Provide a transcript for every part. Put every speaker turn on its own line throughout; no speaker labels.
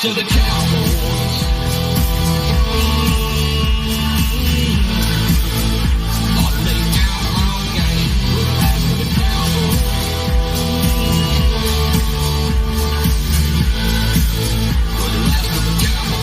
to the Cowboys. On the outlaw game, put a last to the Cowboys. Put a last to the Cowboys.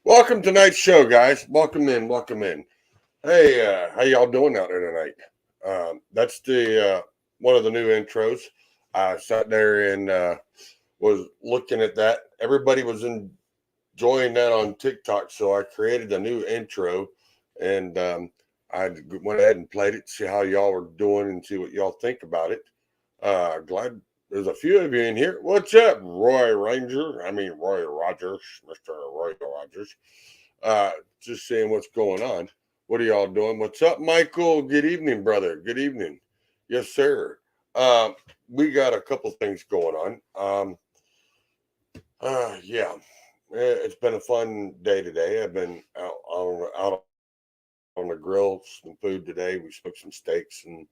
Welcome to tonight's show, guys. Welcome in. Hey, how y'all doing out there tonight? That's the one of the new intros. I sat there and was looking at that. Everybody was enjoying that on TikTok, so I created a new intro, and I went ahead and played it, see how y'all were doing and see what y'all think about it. Glad there's a few of you in here. What's up, Roy Rogers, Mr. Roy Rogers. Just seeing what's going on. What are y'all doing? What's up, Michael? Good evening, brother. Good evening. Yes, sir. We got a couple things going on. Yeah, it's been a fun day today. I've been out on the grill, some food today. We smoked some steaks, and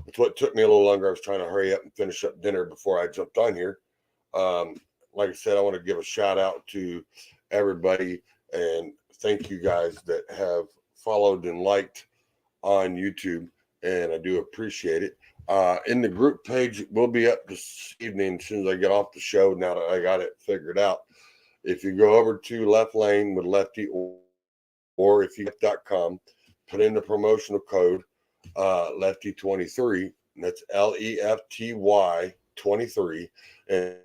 it's what took me a little longer. I was trying to hurry up and finish up dinner before I jumped on here. Like I said, I want to give a shout out to everybody and thank you guys that have followed and liked on YouTube, and I do appreciate it. In the group page, we'll be up this evening as soon as I get off the show, now that I got it figured out. If you go over to Left Lane with Lefty or if you.com, put in the promotional code Lefty23, and that's LEFTY 23, and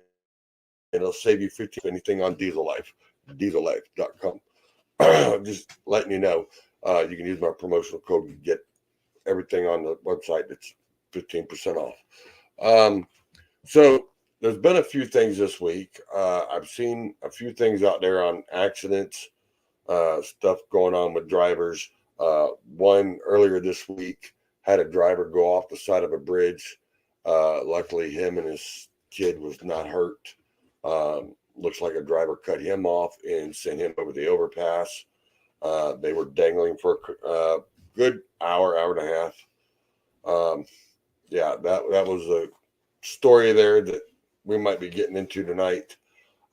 it'll save you 50 anything on diesellife.com. Just letting you know, you can use my promotional code to get everything on the website that's 15% off. So there's been a few things this week. I've seen a few things out there on accidents, stuff going on with drivers. One earlier this week had a driver go off the side of a bridge. Luckily, him and his kid was not hurt. Looks like a driver cut him off and sent him over the overpass. They were dangling for a good hour and a half. Yeah, that was a story there that we might be getting into tonight.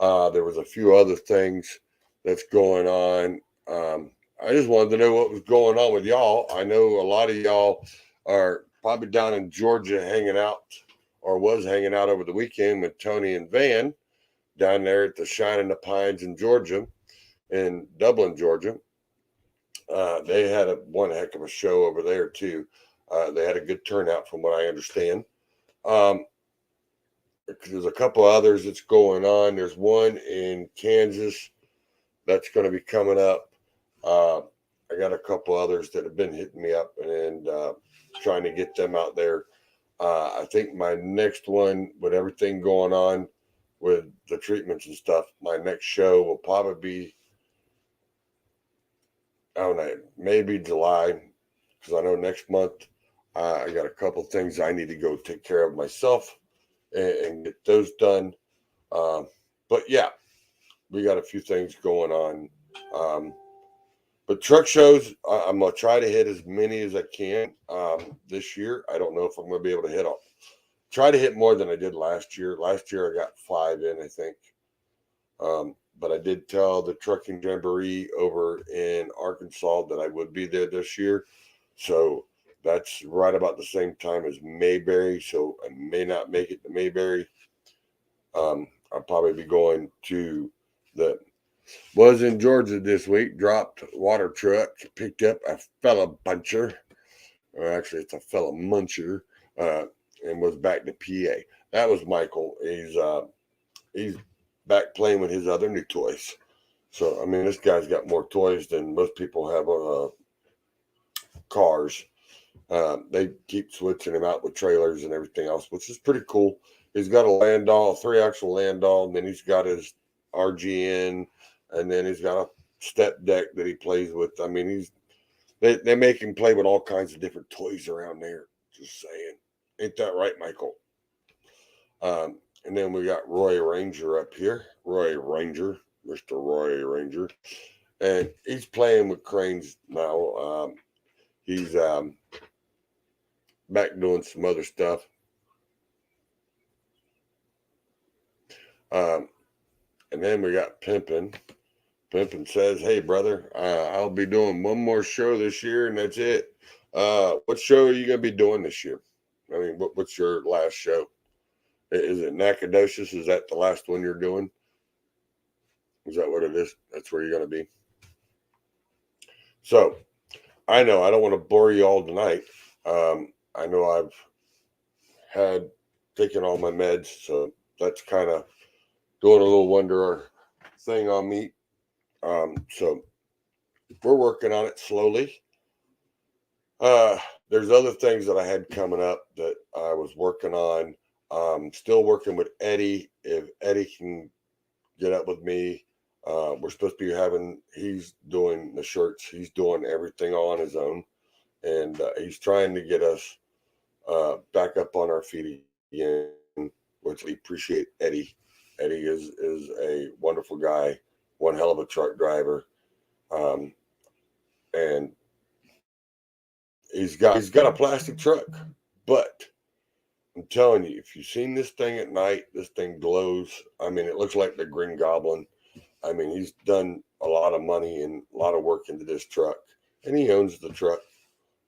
There was a few other things that's going on. I just wanted to know what was going on with y'all. I know a lot of y'all are probably down in Georgia hanging out, or was hanging out over the weekend with Tony and Van down there at the Shine in the Pines in Georgia, in Dublin, Georgia. They had one heck of a show over there too. They had a good turnout from what I understand. There's a couple others that's going on. There's one in Kansas that's going to be coming up. I got a couple others that have been hitting me up and trying to get them out there. I think my next one, with everything going on with the treatments and stuff, my next show will probably be, I don't know, maybe July, because I know next month I got a couple things I need to go take care of myself and get those done. But yeah, we got a few things going on. But truck shows, I'm going to try to hit as many as I can this year. I don't know if I'm going to be able to hit all. Try to hit more than I did last year. Last year I got 5 in, I think. But I did tell the trucking jamboree over in Arkansas that I would be there this year. So that's right about the same time as Mayberry. So I may not make it to Mayberry. I'll probably be going to was in Georgia this week, dropped water truck, picked up a fella buncher, or actually it's a fella muncher, and was back to PA. That was Michael. He's back playing with his other new toys. So, I mean, this guy's got more toys than most people have on cars. They keep switching him out with trailers and everything else, which is pretty cool. He's got a Landau, 3-axle Landau, and then he's got his RGN, and then he's got a step deck that he plays with. I mean, they make him play with all kinds of different toys around there. Just saying. Ain't that right, Michael? And then we got Roy Ranger up here. Roy Ranger, Mr. Roy Ranger. And he's playing with cranes now. He's back doing some other stuff. And then we got Pimpin. Pimpin says, "Hey, brother, I'll be doing one more show this year, and that's it. What show are you going to be doing this year? I mean, what's your last show? Is it Nacogdoches? Is that the last one you're doing? Is that what it is? That's where you're going to be?" So, I know I don't want to bore you all tonight. I know I've had taken all my meds, so that's kind of doing a little wonder thing on me. So we're working on it slowly. There's other things that I had coming up that I was working on. Still working with Eddie. If Eddie can get up with me, we're supposed to be having. He's doing the shirts. He's doing everything on his own, and he's trying to get us back up on our feet again, which we appreciate Eddie. Eddie is a wonderful guy, one hell of a truck driver, and he's got a plastic truck. But I'm telling you, if you've seen this thing at night, this thing glows. I mean, it looks like the Green Goblin. I mean, he's done a lot of money and a lot of work into this truck, and he owns the truck,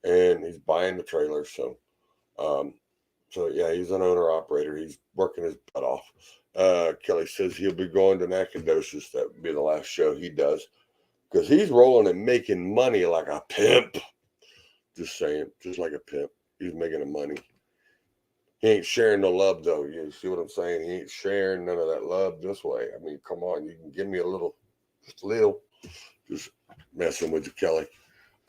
and he's buying the trailer. Um, So yeah, he's an owner operator. He's working his butt off. Kelly says he'll be going to Nacogdoches. That would be the last show he does because he's rolling and making money like a pimp. Just saying, just like a pimp. He's making the money. He ain't sharing no love though. You see what I'm saying? He ain't sharing none of that love this way. I mean, come on, you can give me a little, just a little. Just messing with you, Kelly.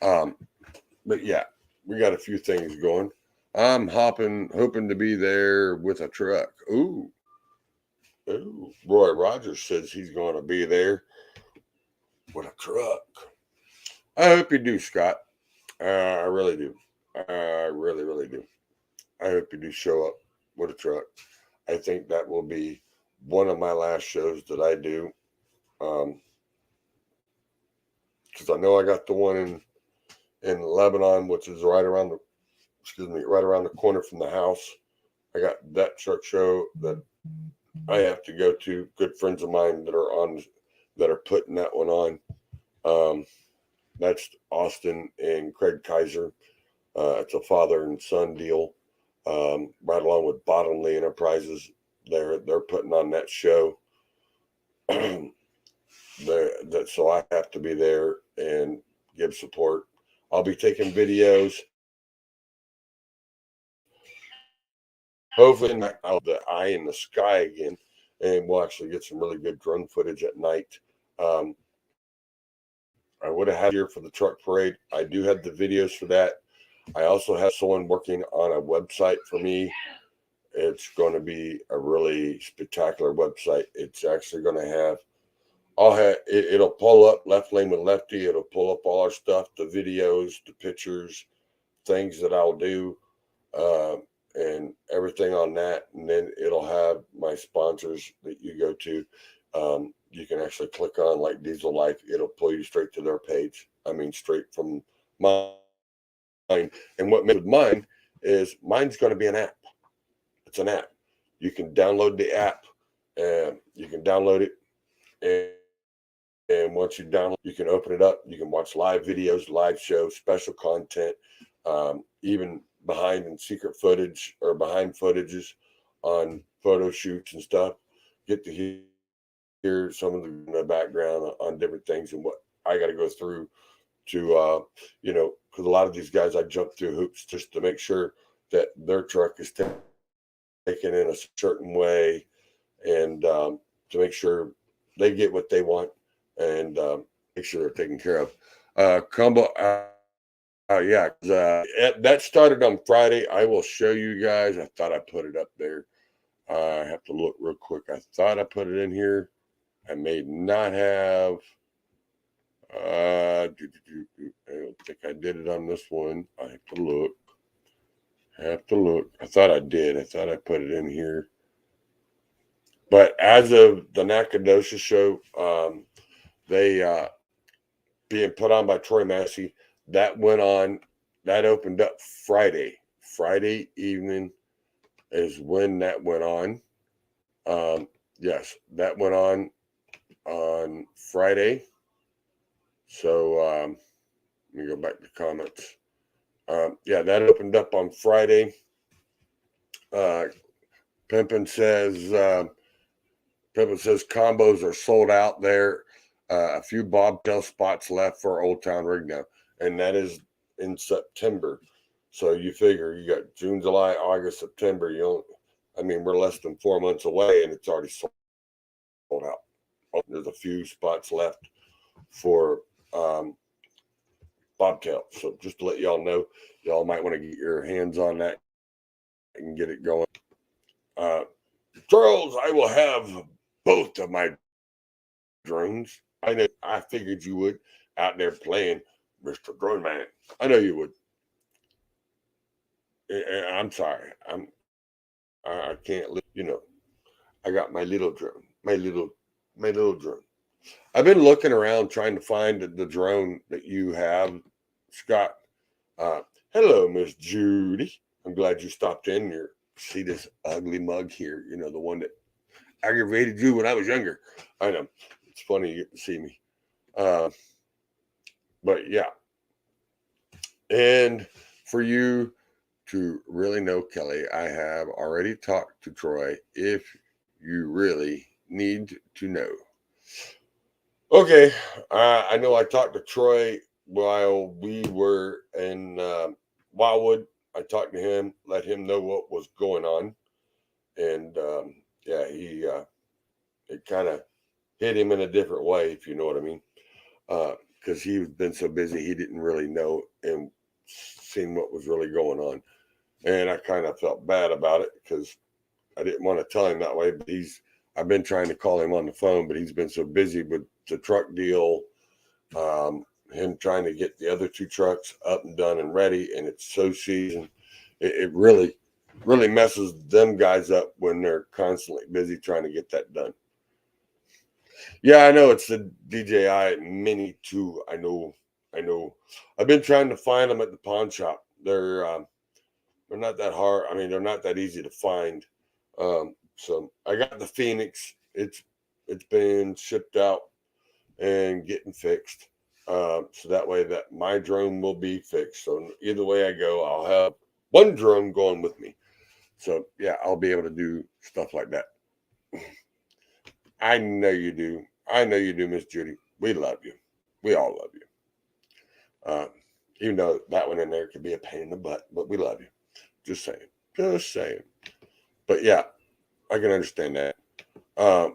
But yeah, we got a few things going. I'm hoping to be there with a truck. Ooh, Roy Rogers says he's going to be there with a truck. I hope you do, Scott. I really do. I really, really do. I hope you do show up with a truck. I think that will be one of my last shows that I do. Because I know I got the one in Lebanon, which is right around the corner from the house. I got that truck show that I have to go to. Good friends of mine that are putting that one on. That's Austin and Craig Kaiser. It's a father and son deal. Right along with Bottomley Enterprises, they're putting on that show. So I have to be there and give support. I'll be taking videos. Hopefully, out the eye in the sky again, and we'll actually get some really good drone footage at night. I would have had here for the truck parade. I do have the videos for that. I also have someone working on a website for me. It's going to be a really spectacular website. It's actually going to have, it'll pull up Left Lane with Lefty. It'll pull up all our stuff, the videos, the pictures, things that I'll do, and everything on that. And then it'll have my sponsors that you go to. You can actually click on like Diesel Life. It'll pull you straight to their page. I mean, straight from mine. And what makes mine is mine's going to be an app. It's an app. You can download the app, and you can download it, and once you download, you can open it up. You can watch live videos, live shows, special content, even behind and secret footage or behind footages on photo shoots and stuff. Get to hear some of the background on different things and what I got to go through to, because a lot of these guys I jump through hoops just to make sure that their truck is taken in a certain way, and to make sure they get what they want, and make sure they're taken care of. Combo, that started on Friday. I will show you guys. I thought I put it up there. I have to look real quick. I thought I put it in here. I may not have. I don't think I did it on this one. I have to look. I thought I did. I thought I put it in here. But as of the Nacogdoches show, they being put on by Troy Massey, that went on. That opened up Friday. Friday evening is when that went on. Yes, that went on Friday. So let me go back to comments. Yeah, that opened up on Friday. Pimpin says combos are sold out there. A few bobtail spots left for Old Town Rig now, and that is in September. So you figure you got June, July, August, September. We're less than 4 months away, and it's already sold out. There's a few spots left for bobtail. So just to let y'all know, y'all might want to get your hands on that and get it going. Charles, I will have both of my drones. I know. I figured you would out there playing Mr. Drone Man. I know you would. I'm sorry. I can't live. I got my little drone. My little drone. I've been looking around trying to find the drone that you have, Scott. Hello, Miss Judy. I'm glad you stopped in. You see this ugly mug here. The one that aggravated you when I was younger. I know. It's funny you get to see me. But yeah. And for you to really know Kelly, I have already talked to Troy if you really need to know. Okay. I know I talked to Troy while we were in Wildwood. I talked to him, let him know what was going on. And yeah, it kind of hit him in a different way, if you know what I mean. Because he's been so busy, he didn't really know and seen what was really going on. And I kind of felt bad about it because I didn't want to tell him that way. But I've been trying to call him on the phone, but he's been so busy with the truck deal, him trying to get the other two trucks up and done and ready. And it's so season. It really, really messes them guys up when they're constantly busy trying to get that done. Yeah, I know it's the DJI Mini 2. I know. I've been trying to find them at the pawn shop. They're not that hard. They're not that easy to find. So I got the Phoenix. It's been shipped out and getting fixed. So that way that my drone will be fixed. So either way I go, I'll have one drone going with me. So yeah, I'll be able to do stuff like that. I know you do. I know you do, Miss Judy. We love you. We all love you. Even though that one in there could be a pain in the butt, but we love you. Just saying. Just saying. But yeah, I can understand that. I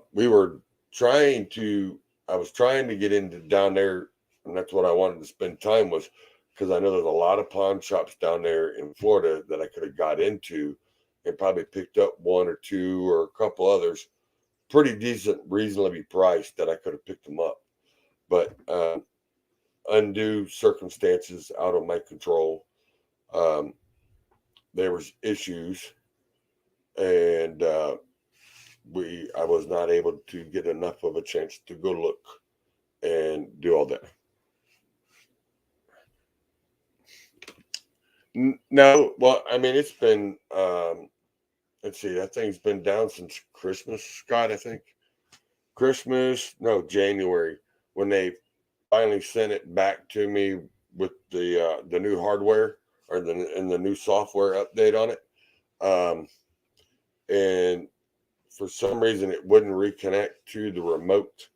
was trying to get into down there, and that's what I wanted to spend time with, because I know there's a lot of pawn shops down there in Florida that I could have got into and probably picked up one or two or a couple others pretty decent, reasonably priced that I could have picked them up. But undue circumstances out of my control. There was issues, and I was not able to get enough of a chance to go look and do all that. No, well, it's been let's see, that thing's been down since Christmas, Scott. I think January, when they finally sent it back to me with the new hardware or the new software update on it. And for some reason it wouldn't reconnect to the remote.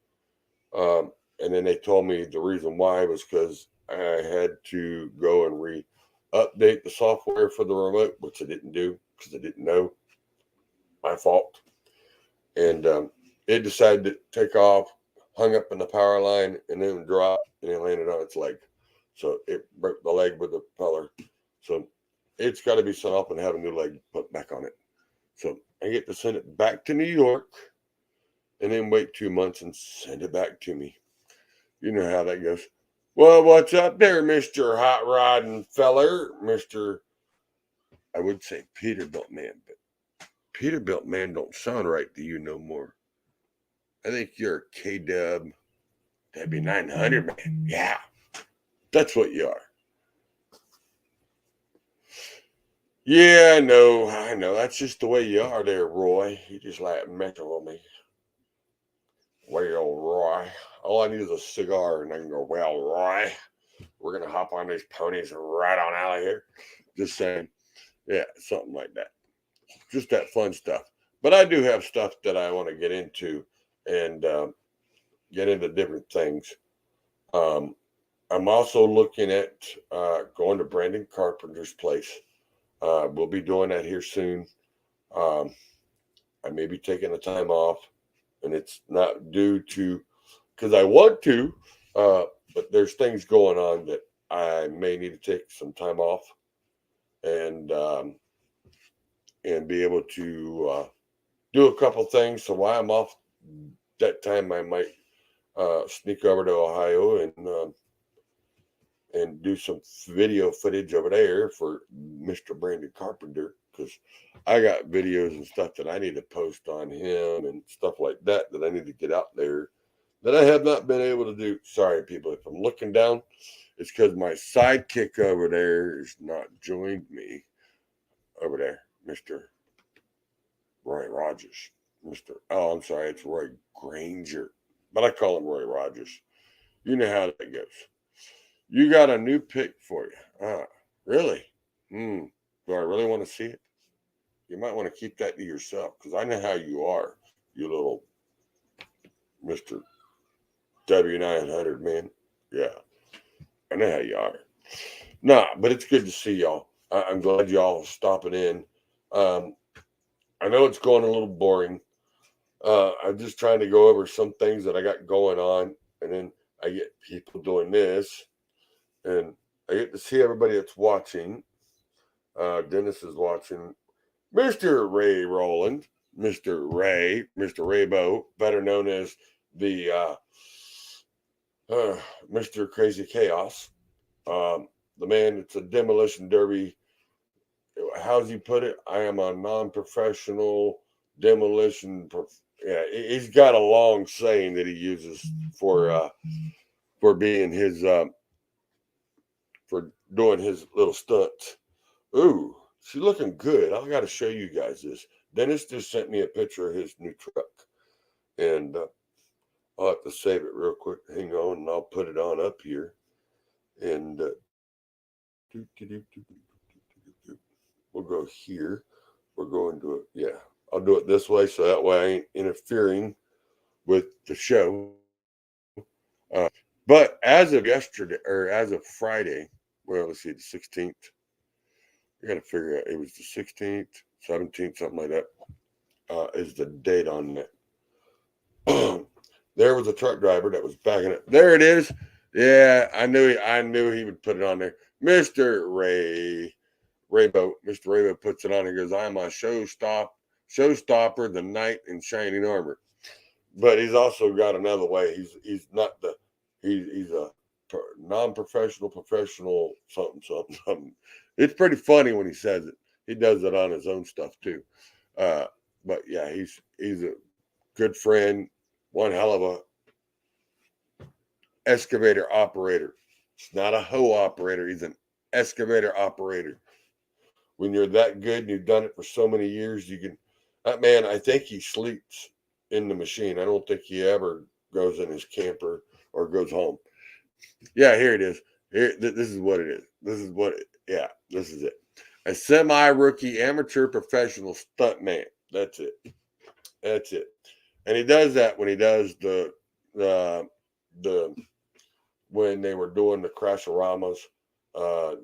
And then they told me the reason why was because I had to go and update the software for the remote, which I didn't do because I didn't know. My fault. And it decided to take off, hung up in the power line, and then dropped, and it landed on its leg. So it broke the leg with the propeller. So it's got to be sent off and have a new leg put back on it. So I get to send it back to New York and then wait 2 months and send it back to me. You know how that goes. Well, what's up there, Mr. Hot Rodding Feller? I would say Peterbilt Man, but Peterbilt Man don't sound right to you no more. I think you're a K-Dub W900 man. Yeah, that's what you are. Yeah, I know. That's just the way you are there, Roy. You just like mental on me. Well, Roy, all I need is a cigar, and I can go, well, Roy, we're going to hop on these ponies and ride on out of here. Just saying. Yeah, something like that. Just that fun stuff. But I do have stuff that I want to get into and get into different things. Um, I'm also looking at going to Brandon Carpenter's place. We'll be doing that here soon. Um, I may be taking the time off, and it's not due to because I want to, but there's things going on that I may need to take some time off and be able to do a couple things. So while I'm off that time, I might sneak over to Ohio and do some video footage over there for Mr. Brandon Carpenter because I got videos and stuff that I need to post on him and stuff like that that I need to get out there that I have not been able to do. Sorry, people, if I'm looking down, it's because my sidekick over there has not joined me over there, Mr. Roy Rogers. Oh, I'm sorry, it's Roy Granger, but I call him Roy Rogers. You know how that goes. You got a new pick for you. Really? Do I really want to see it? You might want to keep that to yourself because I know how you are, you little Mr. W900 man. Yeah, I know how you are. Nah, but it's good to see y'all. I'm glad y'all stopping in. I know it's going a little boring. I'm just trying to go over some things that I got going on, and then I get people doing this, and I get to see everybody that's watching. Dennis is watching. Mr. Ray Rowland, Mr. Raybo, better known as the Mr. Crazy Chaos. The man that's a demolition derby. How's he put it? I am a non-professional demolition. Yeah, he's got a long saying that he uses for being his for doing his little stunts. Ooh, she's looking good. I got to show you guys this. Dennis just sent me a picture of his new truck, and I'll have to save it real quick. Hang on, and I'll put it on up here. And we'll go here. We're going to it. Yeah, I'll do it this way so that way I ain't interfering with the show. But as of yesterday, or as of Friday, well, let's see, the 16th. I got to figure out. It was the 16th, 17th, something like that. Is the date on that? There was a truck driver that was backing up. There it is. Yeah, I knew he would put it on there. Mr. Raybo. Mr. Raybo puts it on and goes, I'm a showstopper, the knight in shining armor. But he's also got another way. He's not the he's a non-professional, professional, something. It's pretty funny when he says it. He does it on his own stuff too. But yeah, he's a good friend, one hell of a excavator operator. It's not a hoe operator. He's an excavator operator. When you're that good and you've done it for so many years, you can. That man, I think he sleeps in the machine. I don't think he ever goes in his camper or goes home. Yeah, here it is. Here, this is what it is. This is it. A semi-rookie amateur professional stuntman. That's it. That's it. And he does that when he does the when they were doing the Crashoramas,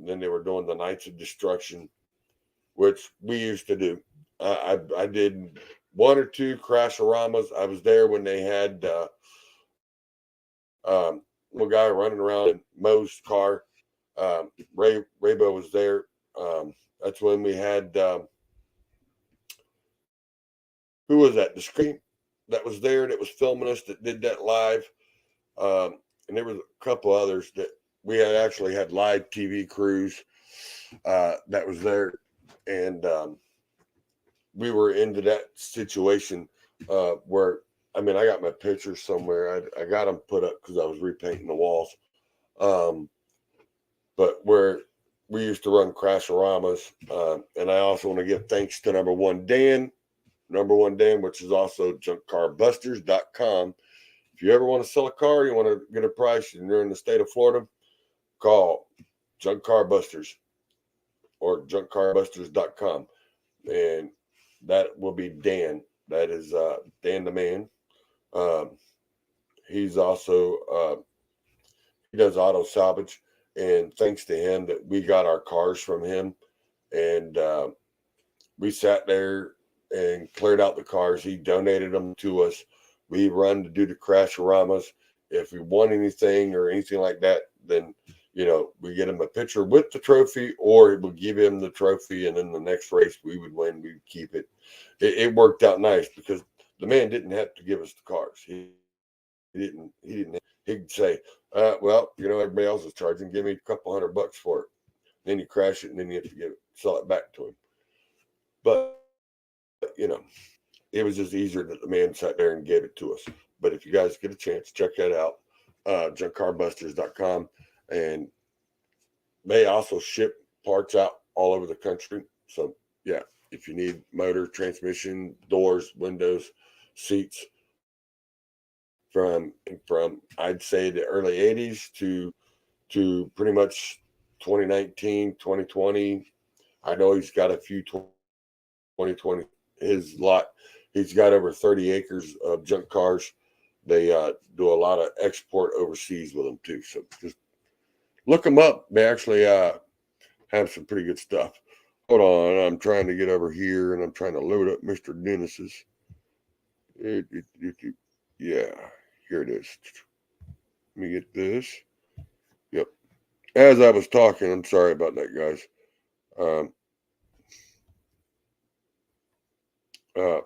then they were doing the Nights of Destruction, which we used to do. I did one or two Crashoramas. I was there when they had little guy running around in Moe's car. Raybo was there. That's when we had who was that? The Scream that was there that was filming us that did that live. And there was a couple others that we had actually had live TV crews that was there, and we were into that situation where I mean, I got my pictures somewhere. I got them put up because I was repainting the walls. Um, but where we used to run Crasheramas, and I also want to give thanks to number one Dan, which is also junkcarbusters.com. If you ever want to sell a car, you want to get a price, and you're in the state of Florida, call Junk Car Busters or junkcarbusters.com. And that will be Dan. That is Dan the man. Um, he's also, he does auto salvage. And thanks to him that we got our cars from him. And we sat there and cleared out the cars. He donated them to us. We run to do the Crasheramas. If we want anything or anything like that, then we get him a picture with the trophy, or we'll give him the trophy, and then the next race we would win, we would keep it. It worked out nice because the man didn't have to give us the cars. He didn't. He'd say, "Well, everybody else is charging. Give me a couple $100 for it." Then you crash it, and then you have to sell it back to him. But it was just easier that the man sat there and gave it to us. But if you guys get a chance, check that out, junkcarbusters.com. And they also ship parts out all over the country. So, yeah, if you need motor, transmission, doors, windows, seats from I'd say the early 80s to pretty much 2019, 2020. I know he's got a few 2020. His lot, he's got over 30 acres of junk cars. They do a lot of export overseas with them too. So just look them up. They actually have some pretty good stuff. Hold on, I'm trying to get over here and I'm trying to load up Mr. Dennis's. Yeah, here it is. Let me get this. Yep. As I was talking, I'm sorry about that, guys.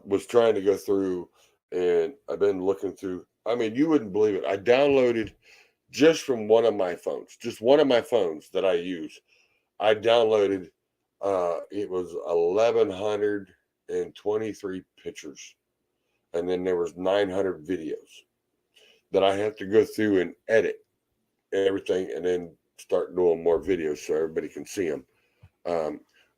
Was trying to go through, and I've been looking through. I mean, you wouldn't believe it. I downloaded just from one of my phones, just one of my phones that I use. I downloaded, it was 1,123 pictures, and then there was 900 videos that I have to go through and edit everything, and then start doing more videos so everybody can see them.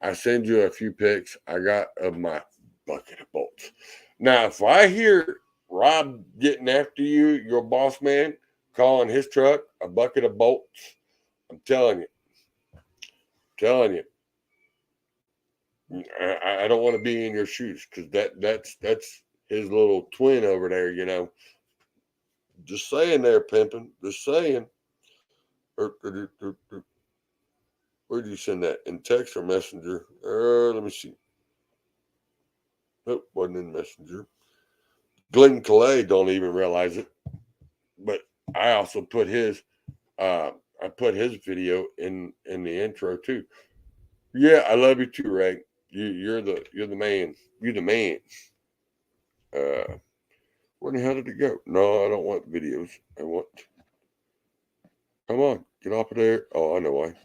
I send you a few pics I got of my bucket of bolts. Now, if I hear Rob getting after you, your boss man, calling his truck a bucket of bolts, I'm telling you, I don't want to be in your shoes because that's his little twin over there. Just saying, there, pimping. Just saying. Where'd you send that? In text or messenger? Let me see. Nope, wasn't in messenger. Glenn Calais don't even realize it, but I also put his video in the intro too. Yeah, I love you too, Ray. You're the man. You're the man. Where the hell did it go? No, I don't want videos. I want. Come on, get off of there. Oh, I know why.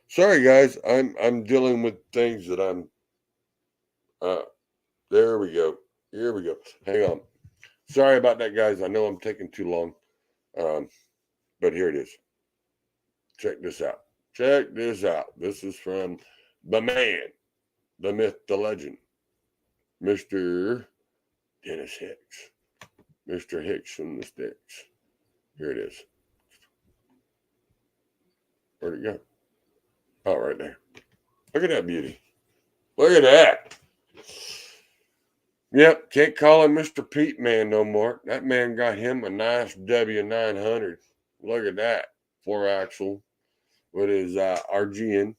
Sorry, guys. I'm dealing with things that I'm. There we go. Here we go. Hang on. Sorry about that, guys. I know I'm taking too long. But here it is. Check this out. Check this out. This is from the man, the myth, the legend, Mr. Dennis Hicks. Mr. Hicks from the Sticks. Here it is. Where'd it go? Oh, right there. Look at that beauty. Look at that. Yep, can't call him Mr. Pete Man no more. That man got him a nice W900. Look at that. 4-axle with his RGN.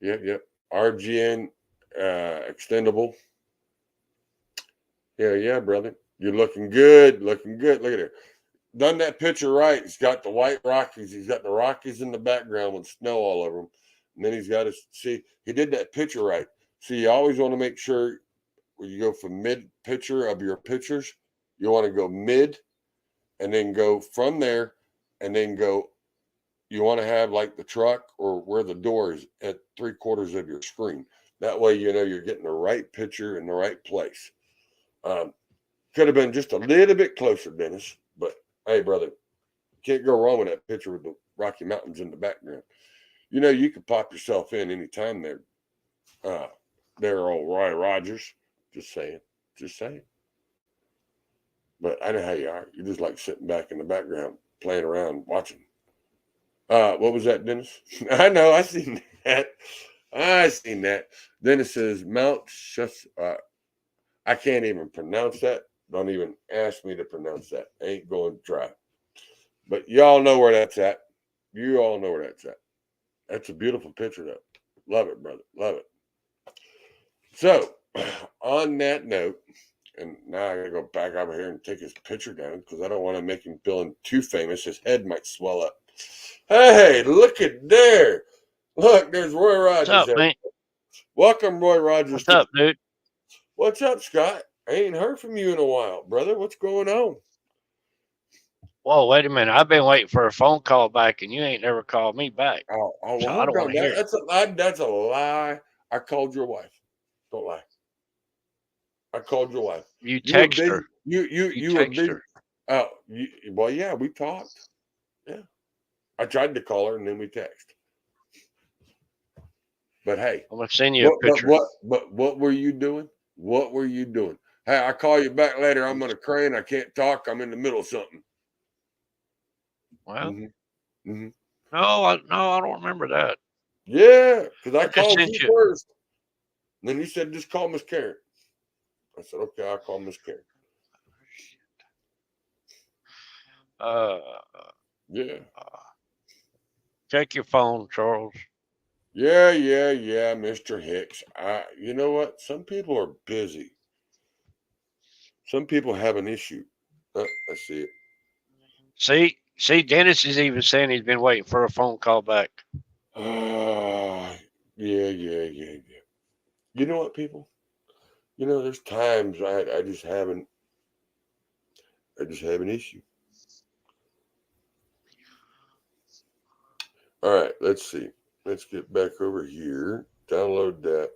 Yep. RGN extendable. Yeah, brother. You're looking good. Look at it. Done that picture right. He's got the white Rockies. He's got the Rockies in the background with snow all over them. And then he's got to see, he did that picture right. So you always want to make sure when you go from mid picture of your pictures, you want to go mid and then go from there and then go. You want to have like the truck or where the door is at 3/4 of your screen. That way, you're getting the right picture in the right place. Could have been just a little bit closer, Dennis. But hey, brother, can't go wrong with that picture with the Rocky Mountains in the background. You know, you could pop yourself in anytime there. There, old Roy Rogers. Just saying. Just saying. But I know how you are. You're just like sitting back in the background, playing around, watching. What was that, Dennis? I know. I seen that. I seen that. Dennis says Mount Shus. I can't even pronounce that. Don't even ask me to pronounce that. Ain't going to try. But y'all know where that's at. You all know where that's at. That's a beautiful picture, though. Love it, brother. Love it. So, on that note, and now I gotta go back over here and take his picture down because I don't want to make him feeling too famous. His head might swell up. Hey, look at there. Look, there's Roy
What's
Rogers
up,
there.
man?
Welcome, Roy Rogers.
What's up, dude?
What's up, Scott? I ain't heard from you in a while, brother. What's going on?
Whoa, wait a minute. I've been waiting for a phone call back, and you ain't never called me back.
Oh, well,
So I
hold
don't want
on.
to hear it.
That's a lie. I called your wife. Don't lie. I called your wife.
You
You were
text
busy.
her.
You were
Text
busy.
her.
Oh, well, yeah, we talked. Yeah, I tried to call her and then we text. But hey,
I'm gonna send you a picture.
what were you doing? What were you doing? Hey, I'll call you back later. I'm on a crane. I can't talk. I'm in the middle of something.
Well,
Mm-hmm.
no, I don't remember that.
Yeah, because I
I just
called
sent
you
you.
first. And then you said, just call Miss Karen. I said, okay, I'll call Miss Karen.
Uh,
Yeah.
check your phone, Charles.
Yeah, Mr. Hicks. You know what? Some people are busy. Some people have an issue. I see it.
See, Dennis is even saying he's been waiting for a phone call back.
Yeah. You know what, people? You know, there's times I just have an issue. All right, let's see. Let's get back over here. Download that.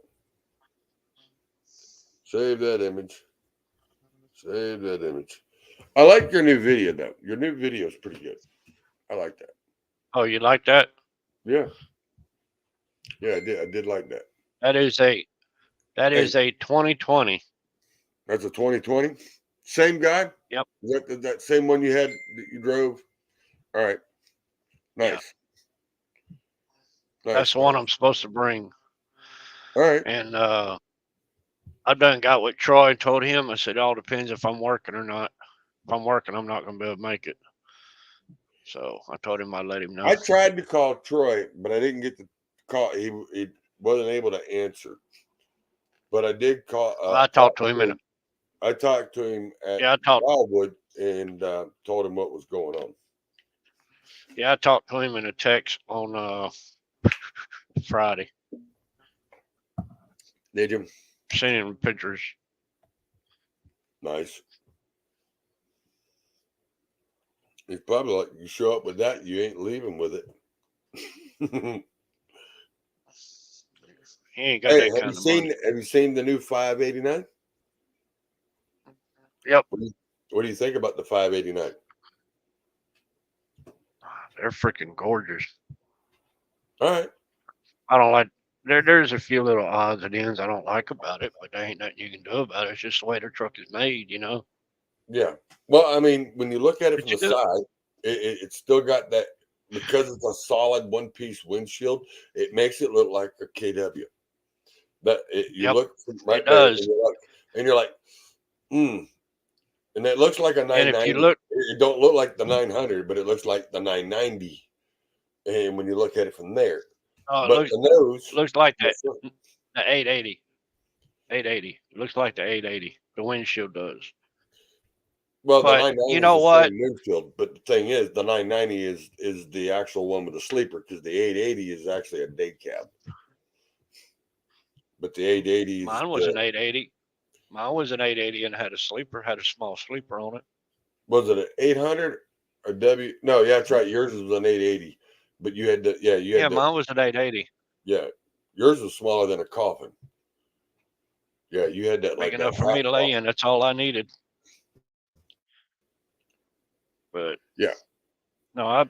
Save that image. Save that image. I like your new video though. Your new video is pretty good. I like that.
Oh, you like that?
Yeah. Yeah, I did like that.
That is a
Hey,
2020.
that's a 2020. Same guy?
Yep.
Is that same one you had that you drove? All right.
Yeah,
Nice.
that's
Nice,
the one
nice.
I'm supposed to bring.
All right.
And I done got with Troy and told him. I said, it all depends if I'm working or not. If I'm working, I'm not gonna be able to make it. So I told him I'd let him know.
I tried to call Troy, but I didn't get the call. He wasn't able to answer. But I did call.
I talked to him
I talked to him at
I talked
Wildwood and told him what was going on.
I talked to him in a text on Friday.
Did you?
Sending him pictures.
Nice. He's probably like, you show up with that, you ain't leaving with it.
He ain't got
Hey,
that kind of money.
have you seen the new 589?
Yep.
What do you think about the 589?
They're freaking gorgeous.
All right.
I don't like there's a few little odds and ends I don't like about it, but there ain't nothing you can do about it. It's just the way their truck is made, you know.
Yeah. Well, I mean, when you look at it
But
from
you
the
do.
side, it's still got that, because it's a solid one-piece windshield, it makes it look like a KW. You
Yep.
look right
It
there,
does.
and you're like, and it looks like a
And if you
990.
look,
It don't look like the 900, but it looks like the 990. And when you look at it from there,
oh,
but the nose,
looks like
the
that the 880. 880. It looks like the 880. The windshield does.
well, the
But
990
you
is
know
the
what?
same windshield, but the thing is, the 990 is the actual one with the sleeper, because the 880 is actually a day cab. But the 880 is
Mine was an 880. Mine was an 880 and had a small sleeper on it.
was it an 800 or W? No, yeah, that's right. Yours was an 880, but you had
Yeah, mine was an 880.
yours was smaller than a coffin. Yeah, you had that
Big
like that
enough for
half
me to lay
coffin.
in. That's all I needed. But
Yeah.
no, I've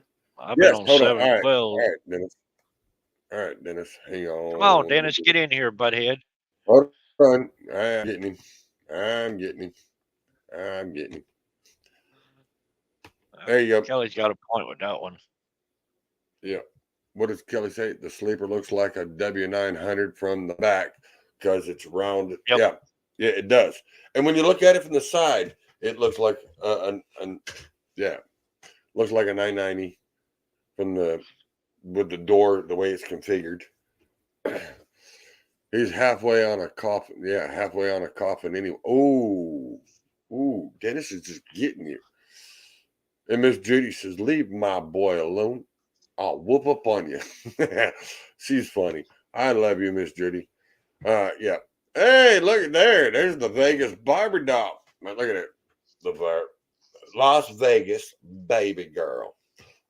been
Yes.
on
Hold on. All right.
712.
All right, Dennis. All right, Dennis. Hang
Come on,
on.
Dennis, get in here, butthead.
Hold on. I'm getting him. I'm getting him. I'm getting him. There you go.
Kelly's got a point with that one.
Yeah. What does Kelly say? The sleeper looks like a W900 from the back because it's rounded.
Yep.
Yeah. Yeah, it does. And when you look at it from the side, it looks like looks like a 990 from with the door, the way it's configured. He's halfway on a coffin. Yeah, halfway on a coffin anyway. Oh, Dennis is just getting you. And Miss Judy says, "Leave my boy alone. I'll whoop up on you." She's funny. I love you, Miss Judy. Yeah. Hey, look at there. There's the Vegas Barbie doll. Now, look at it. The Las Vegas baby girl.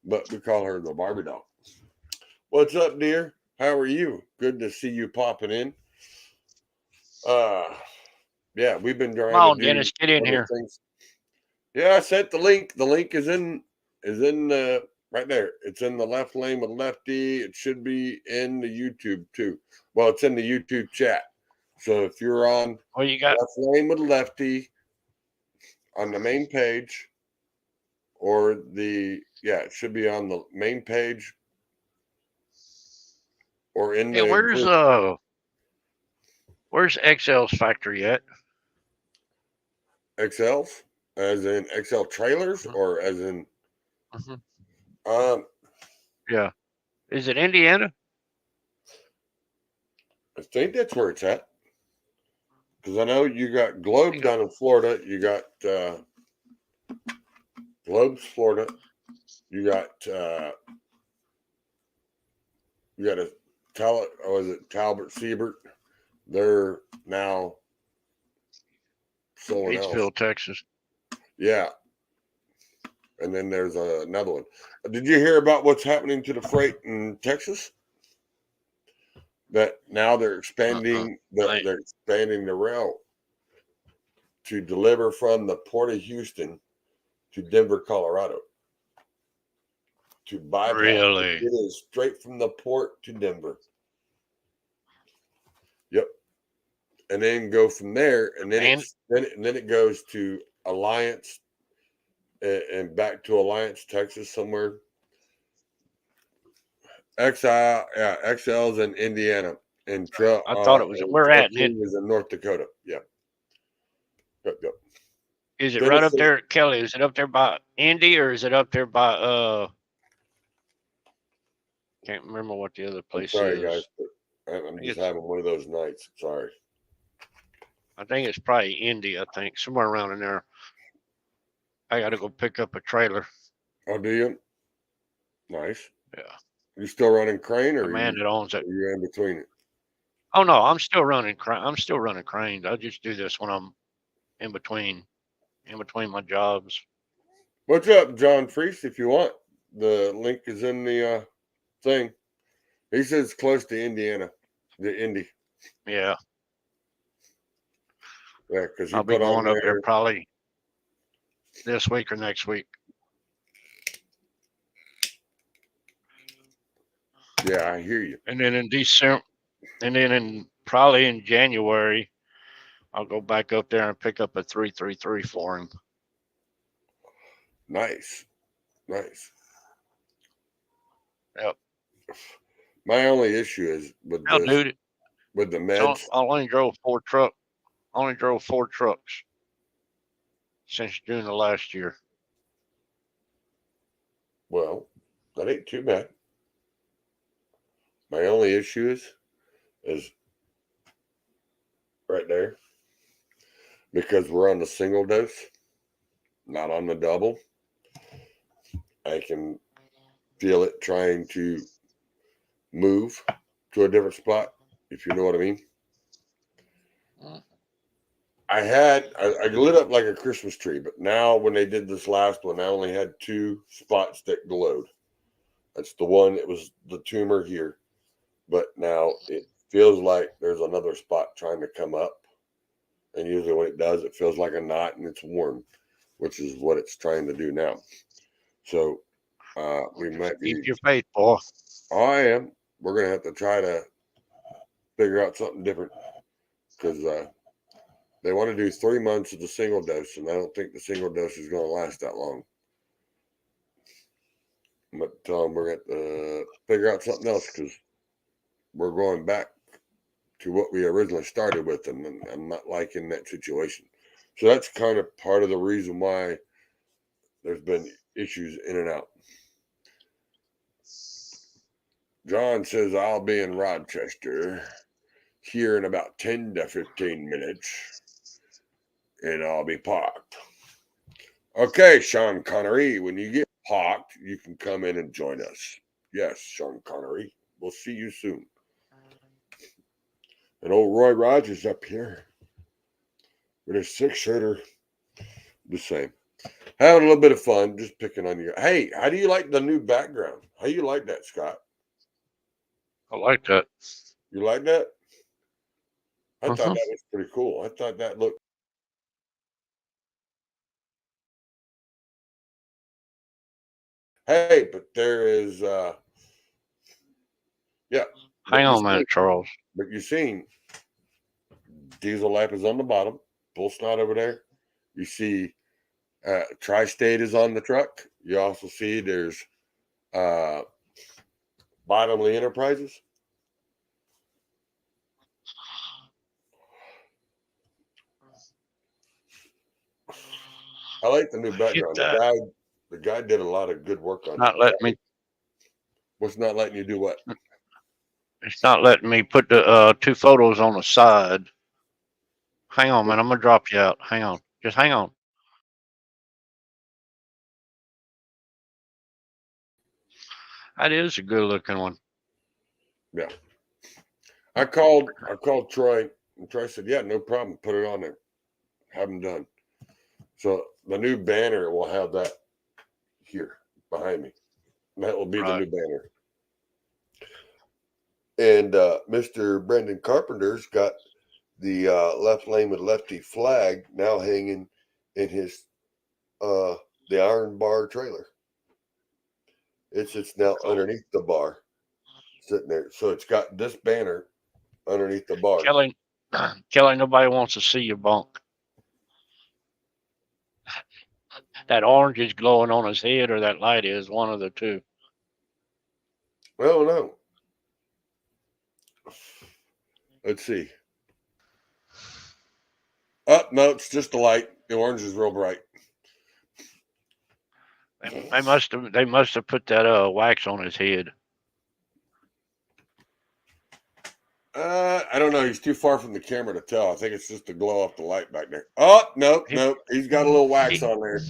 But we call her the Barbie doll. What's up, dear? How are you? Good to see you popping in. Yeah, we've been trying
Come on,
to do
Dennis, get in
other
here.
things. Yeah, I sent the link. The link is in right there. It's in the left lane with lefty. It should be in the YouTube too. Well, it's in the YouTube chat. So if you're on
Well, you got
left lane with lefty on the main page, or it should be on the main page or in
hey,
the group.
where's XL's factory at?
XLs, as in XL trailers,
Mhm,
or as in
mhm.
um
Yeah. Is it Indiana?
I think that's where it's at. Because I know you got Globe
Hang on.
down in Florida. You got Globe's Florida. You got a Talbot Siebert. They're now someone else.
Batesville, Texas.
Yeah. And then there's another one. Did you hear about what's happening to the freight in Texas? That now they're expanding they're expanding the rail to deliver from the Port of Houston to Denver, Colorado. To bypass.
Really?
It is straight from the port to Denver. Yep. And then go from there, and then it goes to Alliance and back to Alliance, Texas, somewhere. XL's in Indiana, and
I thought it was. Where
Truck
at?
King is in North Dakota. Yep.
Is it right
Dennis
up there, Kelly? Is it up there by Indy, or is it up there by Can't remember what the other
I'm
place
sorry,
is.
guys, but I'm just having one of those nights. Sorry.
I think it's probably Indy. I think somewhere around in there. I got to go pick up a trailer.
Oh, do you? Nice.
Yeah.
You still running crane, or
The man that owns it.
are you in between it?
Oh no, I'm still running. I'm still running cranes. I just do this when I'm in between my jobs.
What's up, John Freese? If you want, the link is in the thing. He says it's close to Indiana, the Indy.
Yeah.
Yeah, because he
I'll be
put on
going up there
there.
probably this week or next week.
Yeah, I hear you.
And then in December, and then probably in January, I'll go back up there and pick up a 333 for him.
Nice.
Yep.
My only issue is with
Now, dude,
with the meds.
I only drove 4 trucks. Only drove 4 trucks since June of last year.
Well, that ain't too bad. My only issue is right there, because we're on the single dose, not on the double. I can feel it trying to move to a different spot, if you know what I mean. I lit up like a Christmas tree, but now when they did this last one, I only had 2 spots that glowed. That's the one that was the tumor here, but now it feels like there's another spot trying to come up. And usually when it does, it feels like a knot and it's warm, which is what it's trying to do now. So we might be.
Keep your faith, boy.
I am. We're gonna have to try to figure out something different because they want to do 3 months of the single dose, and I don't think the single dose is going to last that long. But we're going to figure out something else because we're going back to what we originally started with, and I'm not liking that situation. So that's kind of part of the reason why there's been issues in and out. John says I'll be in Rochester here in about 10 to 15 minutes, and I'll be parked. Okay, Sean Connery, when you get parked, you can come in and join us. Yes, Sean Connery. We'll see you soon. And old Roy Rogers up here with his 6-shooter, the same. Having a little bit of fun, just picking on you. Hey, how do you like the new background? How you like that, Scott?
I like that.
You like that? I thought
Mhm.
that was pretty cool. I thought that looked. Hey, but there is, yeah.
Hang on a minute, Charles.
But you seen Diesel Life is on the bottom, bullsnot over there. You see Tri-State is on the truck. You also see there's Bottomley Enterprises. I like the new background.
That.
The guy did a lot of good work on
Not
it.
letting me.
What's not letting you do what?
It's not letting me put the 2 photos on the side. Hang on, man. I'm gonna drop you out. Hang on. Just hang on. That is a good looking one.
Yeah. I called Troy, and Troy said, "Yeah, no problem. Put it on there. Have them done." So the new banner will have that here behind me. That will be the new banner. And Mr. Brendan Carpenter's got the left lane with lefty flag now hanging in his the iron bar trailer. It's now underneath the bar, sitting there. So it's got this banner underneath the bar.
Kelly, nobody wants to see your bunk. That orange is glowing on his head, or that light is, one of the two.
I don't know. Let's see. Oh, no, it's just the light. The orange is real bright.
They must have put that wax on his head.
I don't know. He's too far from the camera to tell. I think it's just the glow off the light back there. Oh, no. He's got a little wax on there.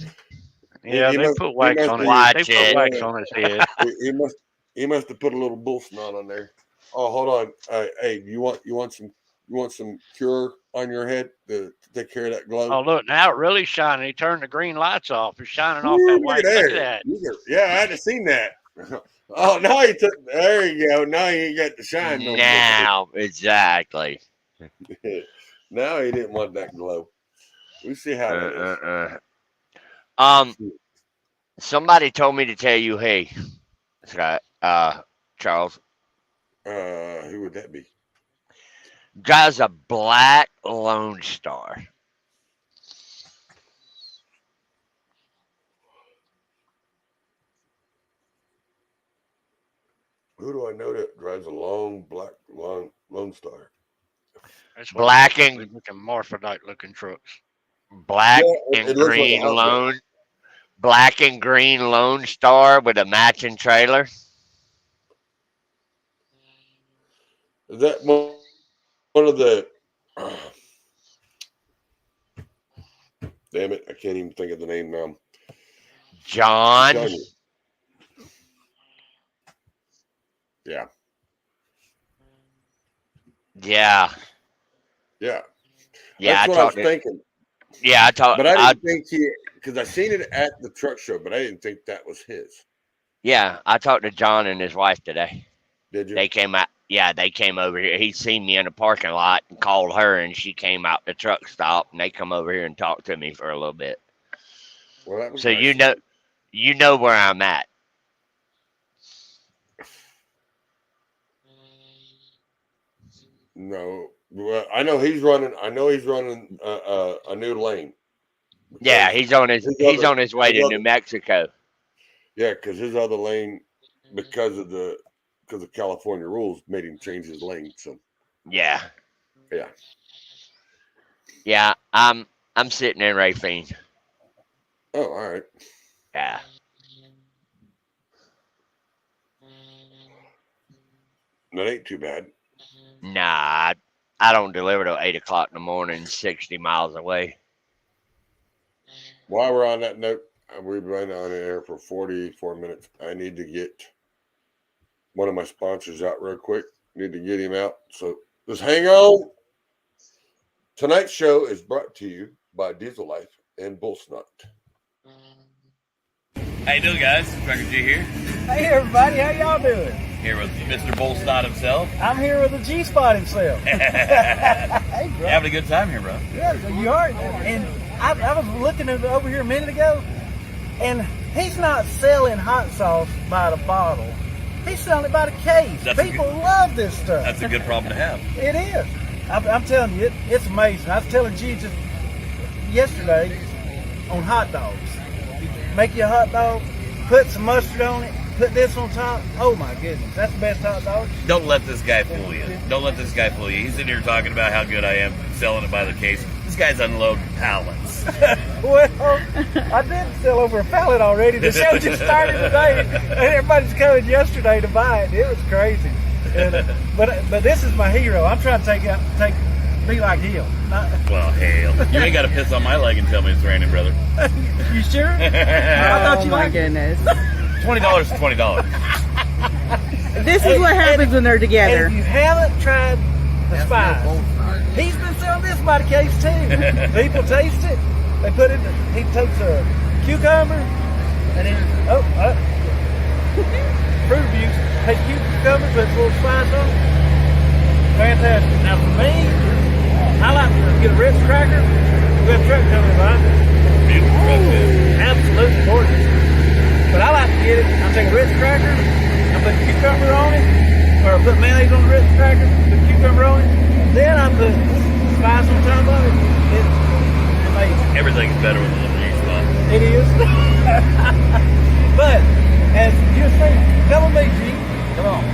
Yeah, they put wax on it. They put wax on his head.
He must have put a little bullsnot on there. Oh, hold on. Hey, you want some cure on your head to take care of that glow?
Oh, look, now it really shining. He turned the green lights off. It's shining off
Ooh,
that
look
white.
at
Look at that.
Yeah, I hadn't seen that. Oh, now he took. There you go. Now you ain't got the shine no more.
Now, exactly.
Now he didn't want that glow. We see how that is.
Somebody told me to tell you, hey, Scott, Charles.
Who would that be?
Drives a black Lone Star.
Who do I know that drives a long black Lone Star?
That's
Black and
looking morphodite looking trucks.
Black
Yeah,
and
it looks like a
green
house
Lone. Black and green Lone Star with a matching trailer.
Is that one of the? Damn it! I can't even think of the name now.
John.
Yeah.
Yeah.
Yeah.
Yeah,
That's what I was thinking.
Yeah, I talked.
But I didn't think because I seen it at the truck show, but I didn't think that was his.
Yeah, I talked to John and his wife today.
Did you?
They came out. Yeah, they came over here. He seen me in the parking lot and called her, and she came out the truck stop, and they come over here and talked to me for a little bit.
Well, that was
So
nice.
You know where I'm at.
No, well, I know he's running. I know he's running a new lane.
Yeah,
because
he's on his way
his
to
other
New Mexico.
yeah, because his other lane, because of California rules, made him change his lane. So
Yeah.
yeah,
Yeah, I'm sitting in Rafine.
oh, all right.
Yeah.
That ain't too bad.
Nah, I don't deliver till 8 o'clock in the morning, 60 miles away.
While we're on that note, we've been on air for 44 minutes. I need to get one of my sponsors out real quick. Need to get him out. So just hang on. Tonight's show is brought to you by Diesel Life and Bullsnot.
How you doing, guys? Trucker G here.
Hey everybody, how y'all doing?
Here with Mr. Bullsnot himself.
I'm here with the G-Spot himself. Hey bro.
Having a good time here, bro.
Yeah, so you are. And I was looking over here a minute ago, and he's not selling hot sauce by the bottle. He's selling it by the case. People love this stuff.
That's a good problem to have.
It is. I'm telling you, it's amazing. I was telling G just yesterday on hot dogs. You make you a hot dog, put some mustard on it, put this on top. Oh my goodness, that's the best hot dog.
Don't let this guy fool you. Don't let this guy fool you. He's in here talking about how good I am selling it by the case. This guy's unloading pallets.
Well, I did sell over a pallet already. The show just started today, and everybody's coming yesterday to buy it. It was crazy. And, but this is my hero. I'm trying to be like him.
Well, hell. You ain't got to piss on my leg and tell me it's raining, brother.
You sure? I thought you liked it.
Goodness.
$20 is $20.
This is what happens when they're
And
together.
if you haven't tried the spice, he's been selling this by the case too. People taste it. They put it. He takes a cucumber and then fruit abuse. Take cucumber, put a little spice on it. Fantastic. Now for me, I like to get a Ritz cracker. We have a truck coming by.
Beautiful truck, man.
Absolutely gorgeous. But I like to get it. I take a Ritz cracker, I put cucumber on it, or I put mayonnaise on the Ritz cracker, put cucumber on it, then I put spice on top of it. It's amazing.
Everything's better with a little G-Spot.
It is. But as you say, come with me, G. Come on.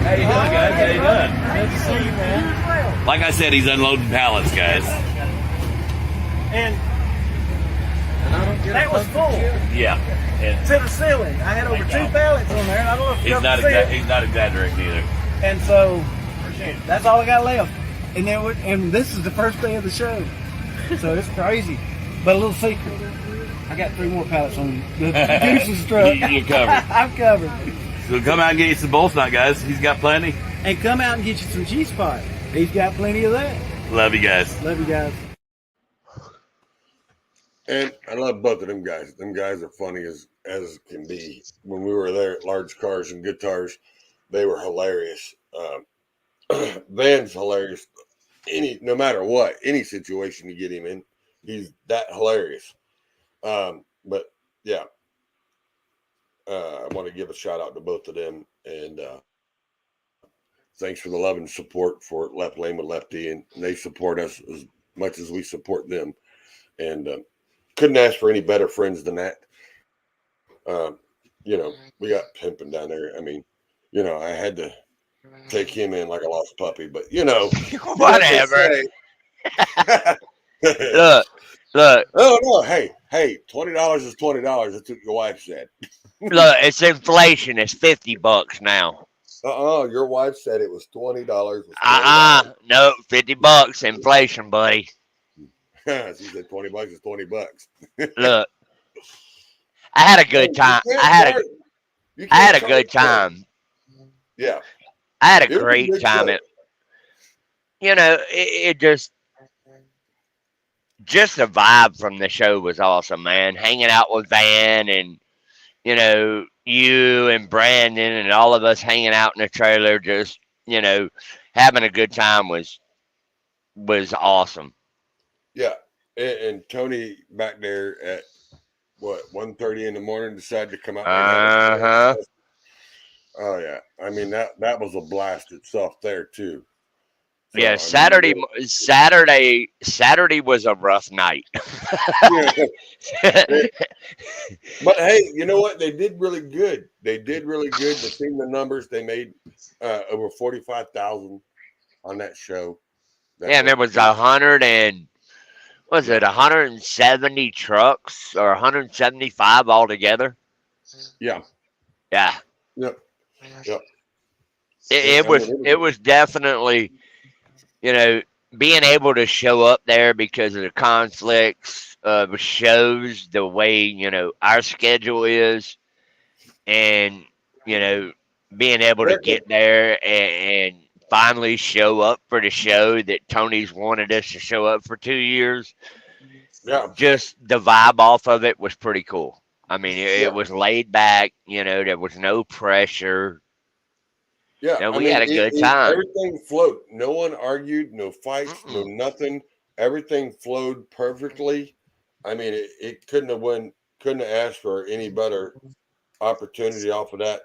How you doing, guys? How you doing?
Good to see you, man.
Like I said, he's unloading pallets, guys.
And that was full
Yeah. And
to the ceiling. I had over 2 pallets on there, and I don't know if you
he's not
can see it.
he's not exaggerating either.
And so that's all I got left. And this is the first day of the show, so it's crazy. But a little secret, I got 3 more pallets on the Deuce's truck.
You're covered.
I'm covered.
So come out and get you some bullsnot, guys. He's got plenty.
And come out and get you some G-Spot. He's got plenty of that.
Love you guys.
Love you guys.
And I love both of them guys. Them guys are funny as can be. When we were there at Large Cars and Guitars, they were hilarious. Van's hilarious. No matter what, any situation you get him in, he's that hilarious. But yeah, I want to give a shout out to both of them, and thanks for the love and support for Left Lane with Lefty, and they support us as much as we support them. And couldn't ask for any better friends than that. We got pimping down there. I mean, I had to take him in like a lost puppy, but
Whatever. Look.
Oh no, hey, $20 is $20. That's what your wife said.
Look, it's inflation. It's $50 now.
Your wife said it was $20.
No, $50 inflation, buddy.
She said $20 is $20.
Look, I had a good time. I had a good time.
Yeah,
I had a
It was a
great
good
time.
show.
It just the vibe from the show was awesome, man. Hanging out with Van and you and Brandon and all of us hanging out in the trailer, just having a good time was awesome.
Yeah, And Tony back there at what 1:30 in the morning decided to come out there and have a
Uh-huh.
oh yeah. I mean that was a blast itself there too. So
Yeah,
I mean,
Saturday was a rough night.
yeah. But hey, you know what? They did really good. They did really good. To see the numbers, they made over 45,000 on that show. That
Yeah, and there was 170 trucks or 175 altogether?
Yeah.
Yeah.
Yep. Yep.
It
I mean,
was definitely, being able to show up there because of the conflicts of shows, the way, our schedule is, and, being able to get there and finally show up for the show that Tony's wanted us to show up for 2 years.
yeah.
Just the vibe off of it was pretty cool. I mean,
Yeah.
it was laid back, there was no pressure.
Yeah.
We had a good time.
Everything flowed. No one argued, no fights, no nothing. Everything flowed perfectly. I mean, it couldn't have asked for any better opportunity off of that.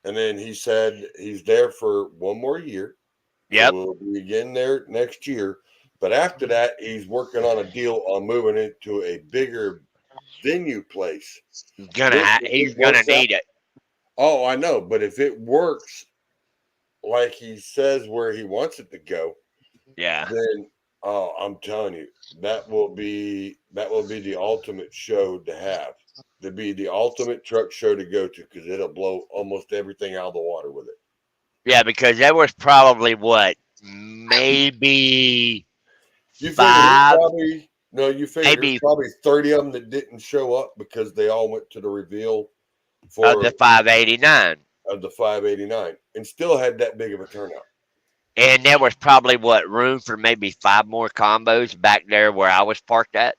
And then he said he's there for one more year.
Yep.
So we'll be again there next year. But after that, he's working on a deal on moving into a bigger venue place.
He's gonna need it.
Oh, I know. But if it works like he says where he wants it to go,
Yeah.
then I'm telling you, that will be the ultimate show to have. To be the ultimate truck show to go to, because it'll blow almost everything out of the water with it.
Yeah, because there was probably maybe
You
five,
you figure
maybe
there's probably 30 of them that didn't show up because they all went to the reveal
of the 589.
Of the 589 and still had that big of a turnout.
And there was probably room for maybe 5 more combos back there where I was parked at.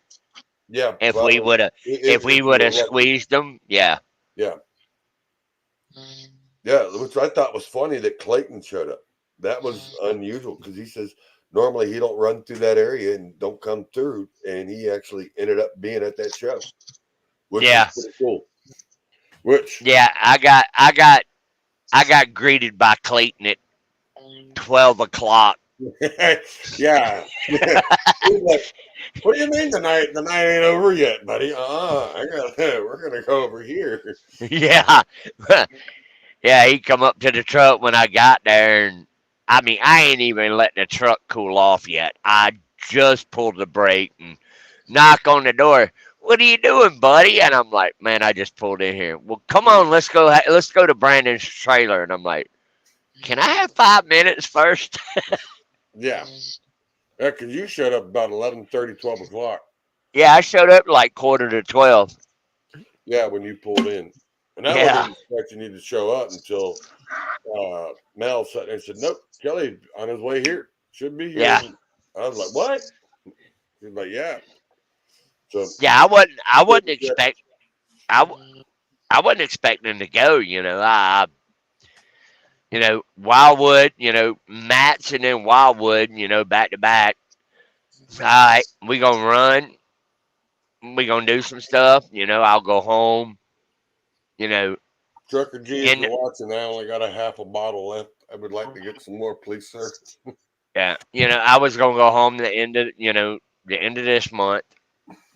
Yeah.
If we would have squeezed them, yeah.
Yeah. Yeah, which I thought was funny that Clayton showed up. That was unusual because he says normally he don't run through that area and don't come through, and he actually ended up being at that show. Which is pretty cool.
I got greeted by Clayton at 12 o'clock.
Yeah. He's like, what do you mean the night ain't over yet, buddy? We're gonna go over here.
Yeah. Yeah, he come up to the truck when I got there, and I mean, I ain't even letting the truck cool off yet. I just pulled the brake and knock on the door. What are you doing, buddy? And I'm like, man, I just pulled in here. Well, come on, let's go to Brandon's trailer. And I'm like, can I have 5 minutes first?
Yeah. Yeah, because you showed up about 11:30, 12 o'clock.
Yeah, I showed up like 11:45.
Yeah, when you pulled in. And I wasn't expecting you to show up until Mel sat there and said, nope, Kelly on his way here. Should be here.
Yeah.
I was like, what? He's like, yeah. So
yeah, I wasn't expecting to go, Wildwood, Mats and then Wildwood, back to back. All right, we gonna run. We gonna do some stuff, I'll go home.
Trucker G, if you're watching, I only got a half a bottle left. I would like to get some more, please, sir.
Yeah, I was gonna go home the end of this month,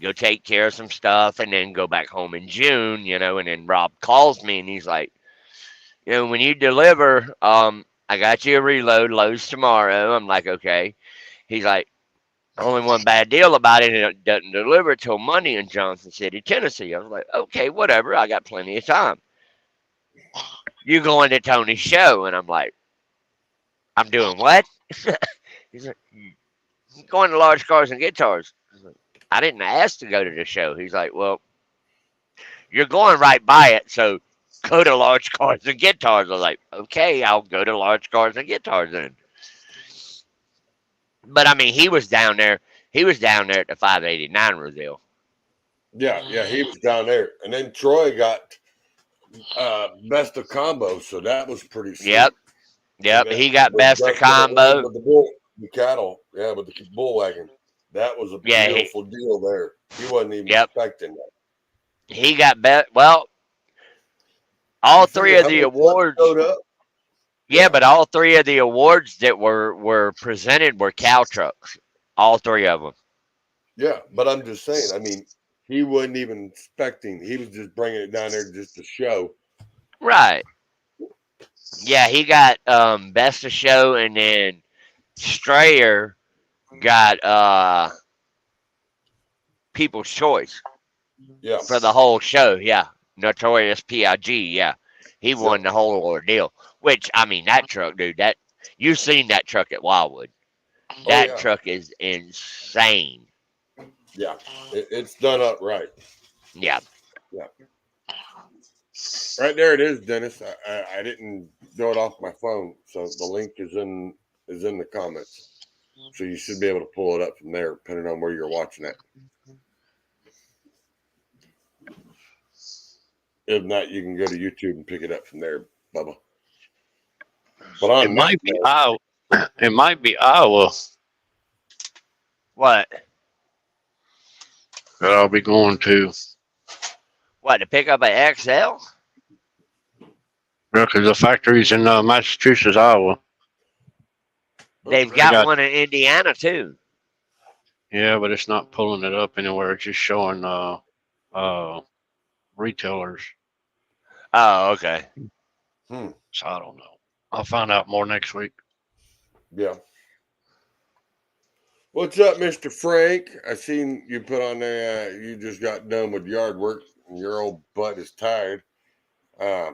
go take care of some stuff, and then go back home in June, and then Rob calls me and he's like, when you deliver, I got you a reload, loads tomorrow. I'm like, okay. He's like, only one bad deal about it doesn't deliver till Monday in Johnson City, Tennessee. I was like, okay, whatever. I got plenty of time. You going to Tony's show? And I'm like, I'm doing what? He's like, going to Large Cars and Guitars. I didn't ask to go to the show. He's like, well, you're going right by it, so go to Large Cars and Guitars. I was like, okay, I'll go to Large Cars and Guitars then. But I mean, he was down there. He was down there at the 589 reveal.
Yeah, he was down there. And then Troy got best of combo, so that was pretty sweet.
Yep. He got best of combo.
With the cattle, with the bull wagon. That was a
Yeah,
beautiful deal there. He wasn't even
Yep.
expecting that.
he got bet. Well, all
You
three
figure
of
how
the
many trucks
awards.
showed up?
Yeah, but all three of the awards that were presented were cow trucks. All three of them.
Yeah, but I'm just saying. I mean, he wasn't even expecting. He was just bringing it down there just to show.
Right. Yeah, he got best of show, and then Strayer got People's Choice
Yeah,
for the whole show. Yeah, Notorious P.I.G. Yeah, he won
yeah,
the whole ordeal. Which I mean, that truck, dude. That you've seen that truck at Wildwood.
oh
That
yeah,
truck is insane.
yeah. It's done up right.
Yeah.
Yeah, right there it is, Dennis. I didn't do it off my phone, so the link is in the comments. So you should be able to pull it up from there, depending on where you're watching it. If not, you can go to YouTube and pick it up from there, Bubba. But
It
on that
might be
note,
Iowa. It might be Iowa
What?
that I'll be going to.
What to pick up an XL?
Because the factory's in Massachusetts, Iowa.
They've
They
got
got
one in Indiana too.
yeah, but it's not pulling it up anywhere. It's just showing retailers.
Oh, okay.
hmm,
So I don't know. I'll find out more next week.
yeah. What's up, Mr. Frank? I seen you put on there. You just got done with yard work, and your old butt is tired. Uh,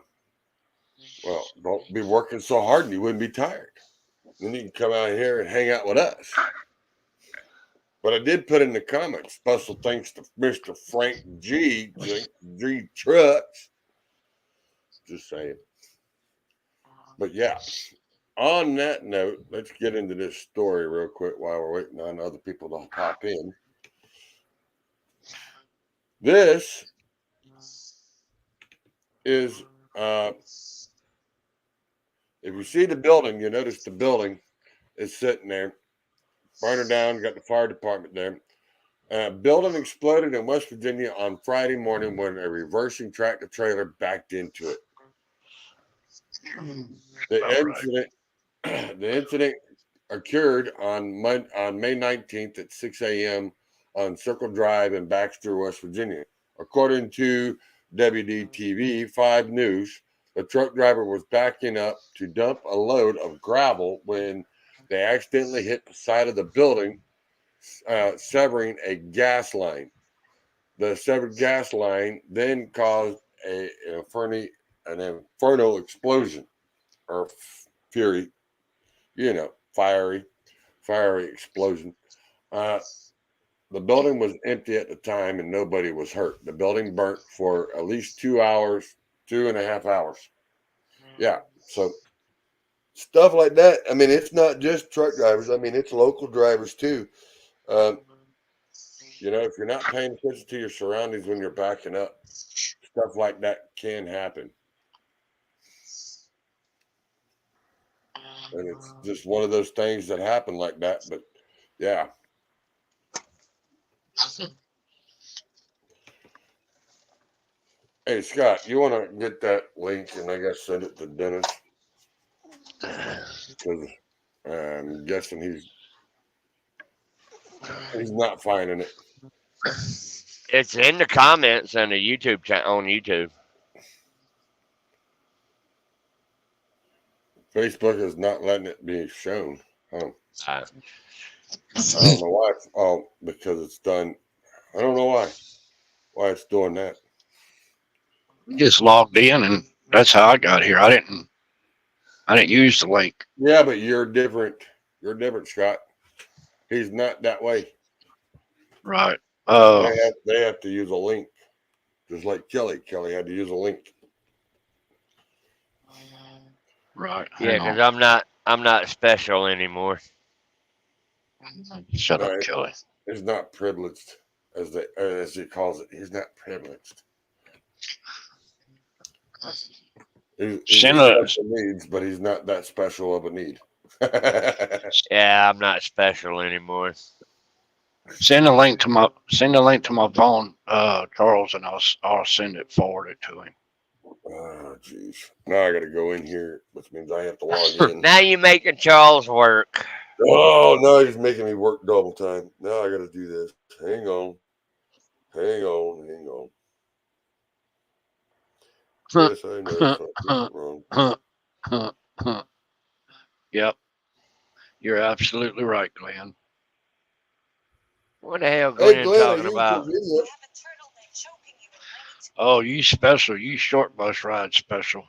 well, don't be working so hard, and you wouldn't be tired. Then you can come out here and hang out with us. But I did put in the comments, special thanks to Mr. Frank G Trucks. Just saying. But yeah, on that note, let's get into this story real quick while we're waiting on other people to pop in. This is, if you see the building, you notice the building is sitting there, burning down, got the fire department there. Building exploded in West Virginia on Friday morning when a reversing tractor trailer backed into it. The
About right.
incident, the incident occurred on May 19th at 6 a.m. on Circle Drive in Baxter, West Virginia. According to WDTV 5 News, the truck driver was backing up to dump a load of gravel when they accidentally hit the side of the building, severing a gas line. The severed gas line then caused an inferno explosion or fury, fiery explosion. The building was empty at the time and nobody was hurt. The building burnt for at least 2.5 hours. Yeah. So stuff like that. I mean, it's not just truck drivers. I mean, it's local drivers too. If you're not paying attention to your surroundings when you're backing up, stuff like that can happen. And it's just one of those things that happen like that. But yeah. Hey, Scott, you want to get that link and I guess send it to Dennis? Because I'm guessing he's not finding it.
It's in the comments on the YouTube channel on YouTube.
Facebook is not letting it be shown.
Uh,
I don't know why. Because it's done. I don't know why it's doing that.
Just logged in, and that's how I got here. I didn't use the link.
Yeah, but you're different. You're different, Scott. He's not that way.
Right.
They have to use a link, just like Kelly. Kelly had to use a link.
Right.
yeah, because I'm not special anymore.
Shut up,
Right.
Kelly.
He's not privileged, as he calls it. He's not privileged. He's
Send
special needs, but he's not that special of a need.
Yeah, I'm not special anymore.
Send a link to my phone, Charles, and I'll send it, forward it to him.
Oh, jeez. Now I got to go in here, which means I have to log in.
Now you making Charles work.
Oh, no, he's making me work double time. Now I got to do this. Hang on. Hang on. Hang on. Yes, I know something wrong.
Yep, you're absolutely right, Glenn.
What the hell
Hey,
Glenn
Glenn, I
talking
used
about?
your video.
Oh, you special, you short bus ride special.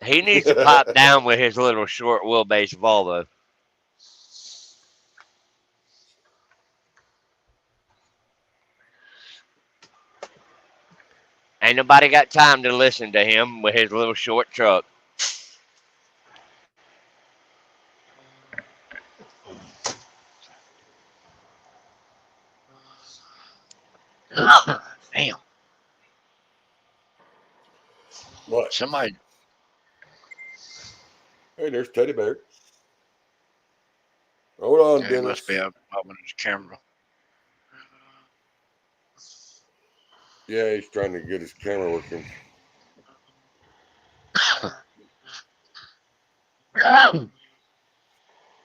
He needs to pop down with his little short wheelbase Volvo. Ain't nobody got time to listen to him with his little short truck.
Damn,
What?
somebody.
Hey, there's Teddy Bear. Hold on,
Yeah, he
Dennis.
must be up on his camera.
Yeah, he's trying to get his camera working.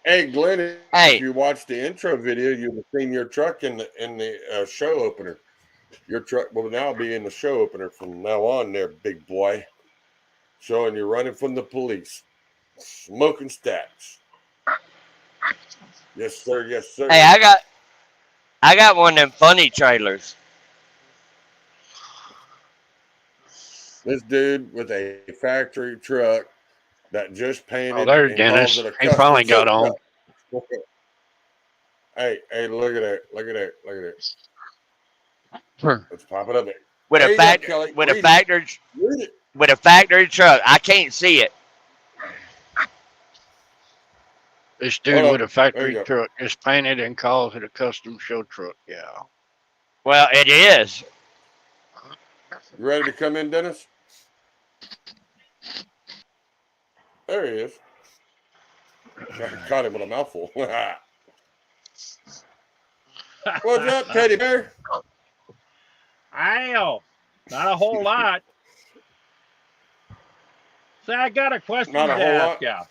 Hey, Glenn, if
Hey,
you watched the intro video, you would have seen your truck in the show opener. Your truck will now be in the show opener from now on there, big boy. Showing you running from the police. Smoking stacks. Yes, sir. Yes, sir.
hey, I got one of them funny trailers.
This dude with a factory truck that just
Oh,
painted
there's
and calls
Dennis.
it a
He
custom
finally
show
got on.
truck. Hey, look at that. Look at that. Look at that. Let's pop it up there.
With
There
a
you go, Kelly.
with a
Read it.
factory
Read it.
with a factory truck. I can't see it.
This
Hold
dude
on.
with a
There
factory
you go.
truck just painted and calls it a custom show truck. Yeah.
Well, it is.
You ready to come in, Dennis? There he is. Caught him with a mouthful. What's up, Teddy Bear?
Ow, not a whole lot. So I got a question
Not a
to
whole
ask
lot.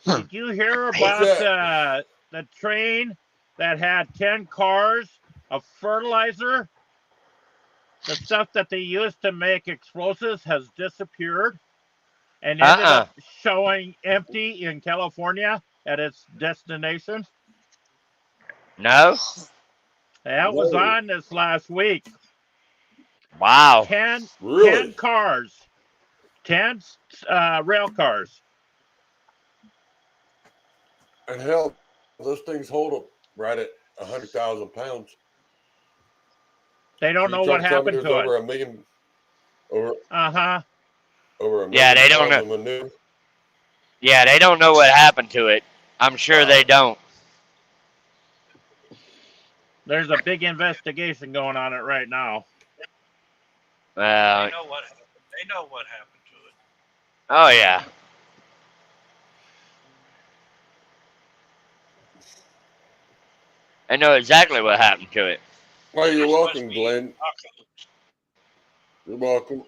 you. Did you hear
What's
about
that?
the train that had 10 cars of fertilizer? The stuff that they used to make explosives has disappeared and ended
Uh-uh.
up showing empty in California at its destination.
No.
That was
Whoa.
on this last week.
Wow.
10
Really?
cars, 10 rail cars.
And hell, those things hold up right at 100,000 pounds.
They don't
You
know
trying
what
to tell me
happened
there's
to it.
over a million, over
Uh-huh.
over a
Yeah,
million
they don't
pounds
know.
of manure?
Yeah, they don't know what happened to it. I'm sure they don't.
There's a big investigation going on it right now.
Well,
They know what happened to it.
oh yeah. I know exactly what happened to it.
Well, you're welcome, Glenn. You're welcome.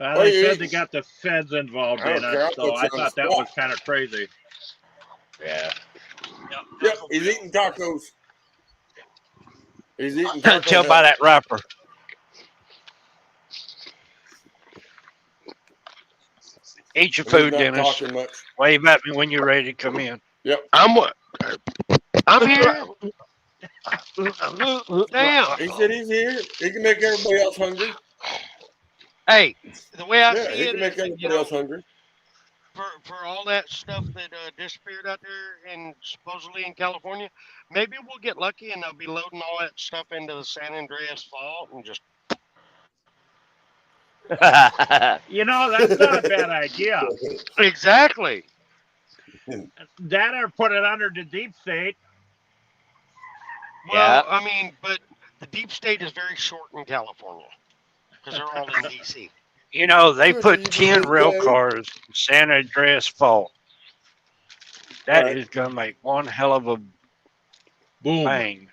Well,
What are
they
you
said they
eating?
got the feds involved
I
in
don't
it,
care. I'll
so
put
I
you on the
thought that was
spot.
kind of crazy.
Yeah.
Yep, he's eating tacos. He's eating Taco
Tell by
Hell.
that rapper. Eat your
And he's
food,
not
Dennis.
talking much.
Wave at me when you're ready to come in.
Yep.
I'm here. Damn.
He said he's here. He can make everybody else hungry.
Hey, the way I
Yeah,
see
he
it
can
is,
make
that,
everybody else hungry.
for all that stuff that disappeared out there and supposedly in California, maybe we'll get lucky and they'll be loading all that stuff into the San Andreas Fault and just.
You know, that's not a bad idea.
Exactly.
That or put it under the deep state.
Well, I mean, but the deep state is very short in California because they're all in D.C. You know, they
Good
put
evening,
10 rail
Dave.
cars in San Andreas Fault. That
Right.
is going to make one hell of a
Boom.
bang.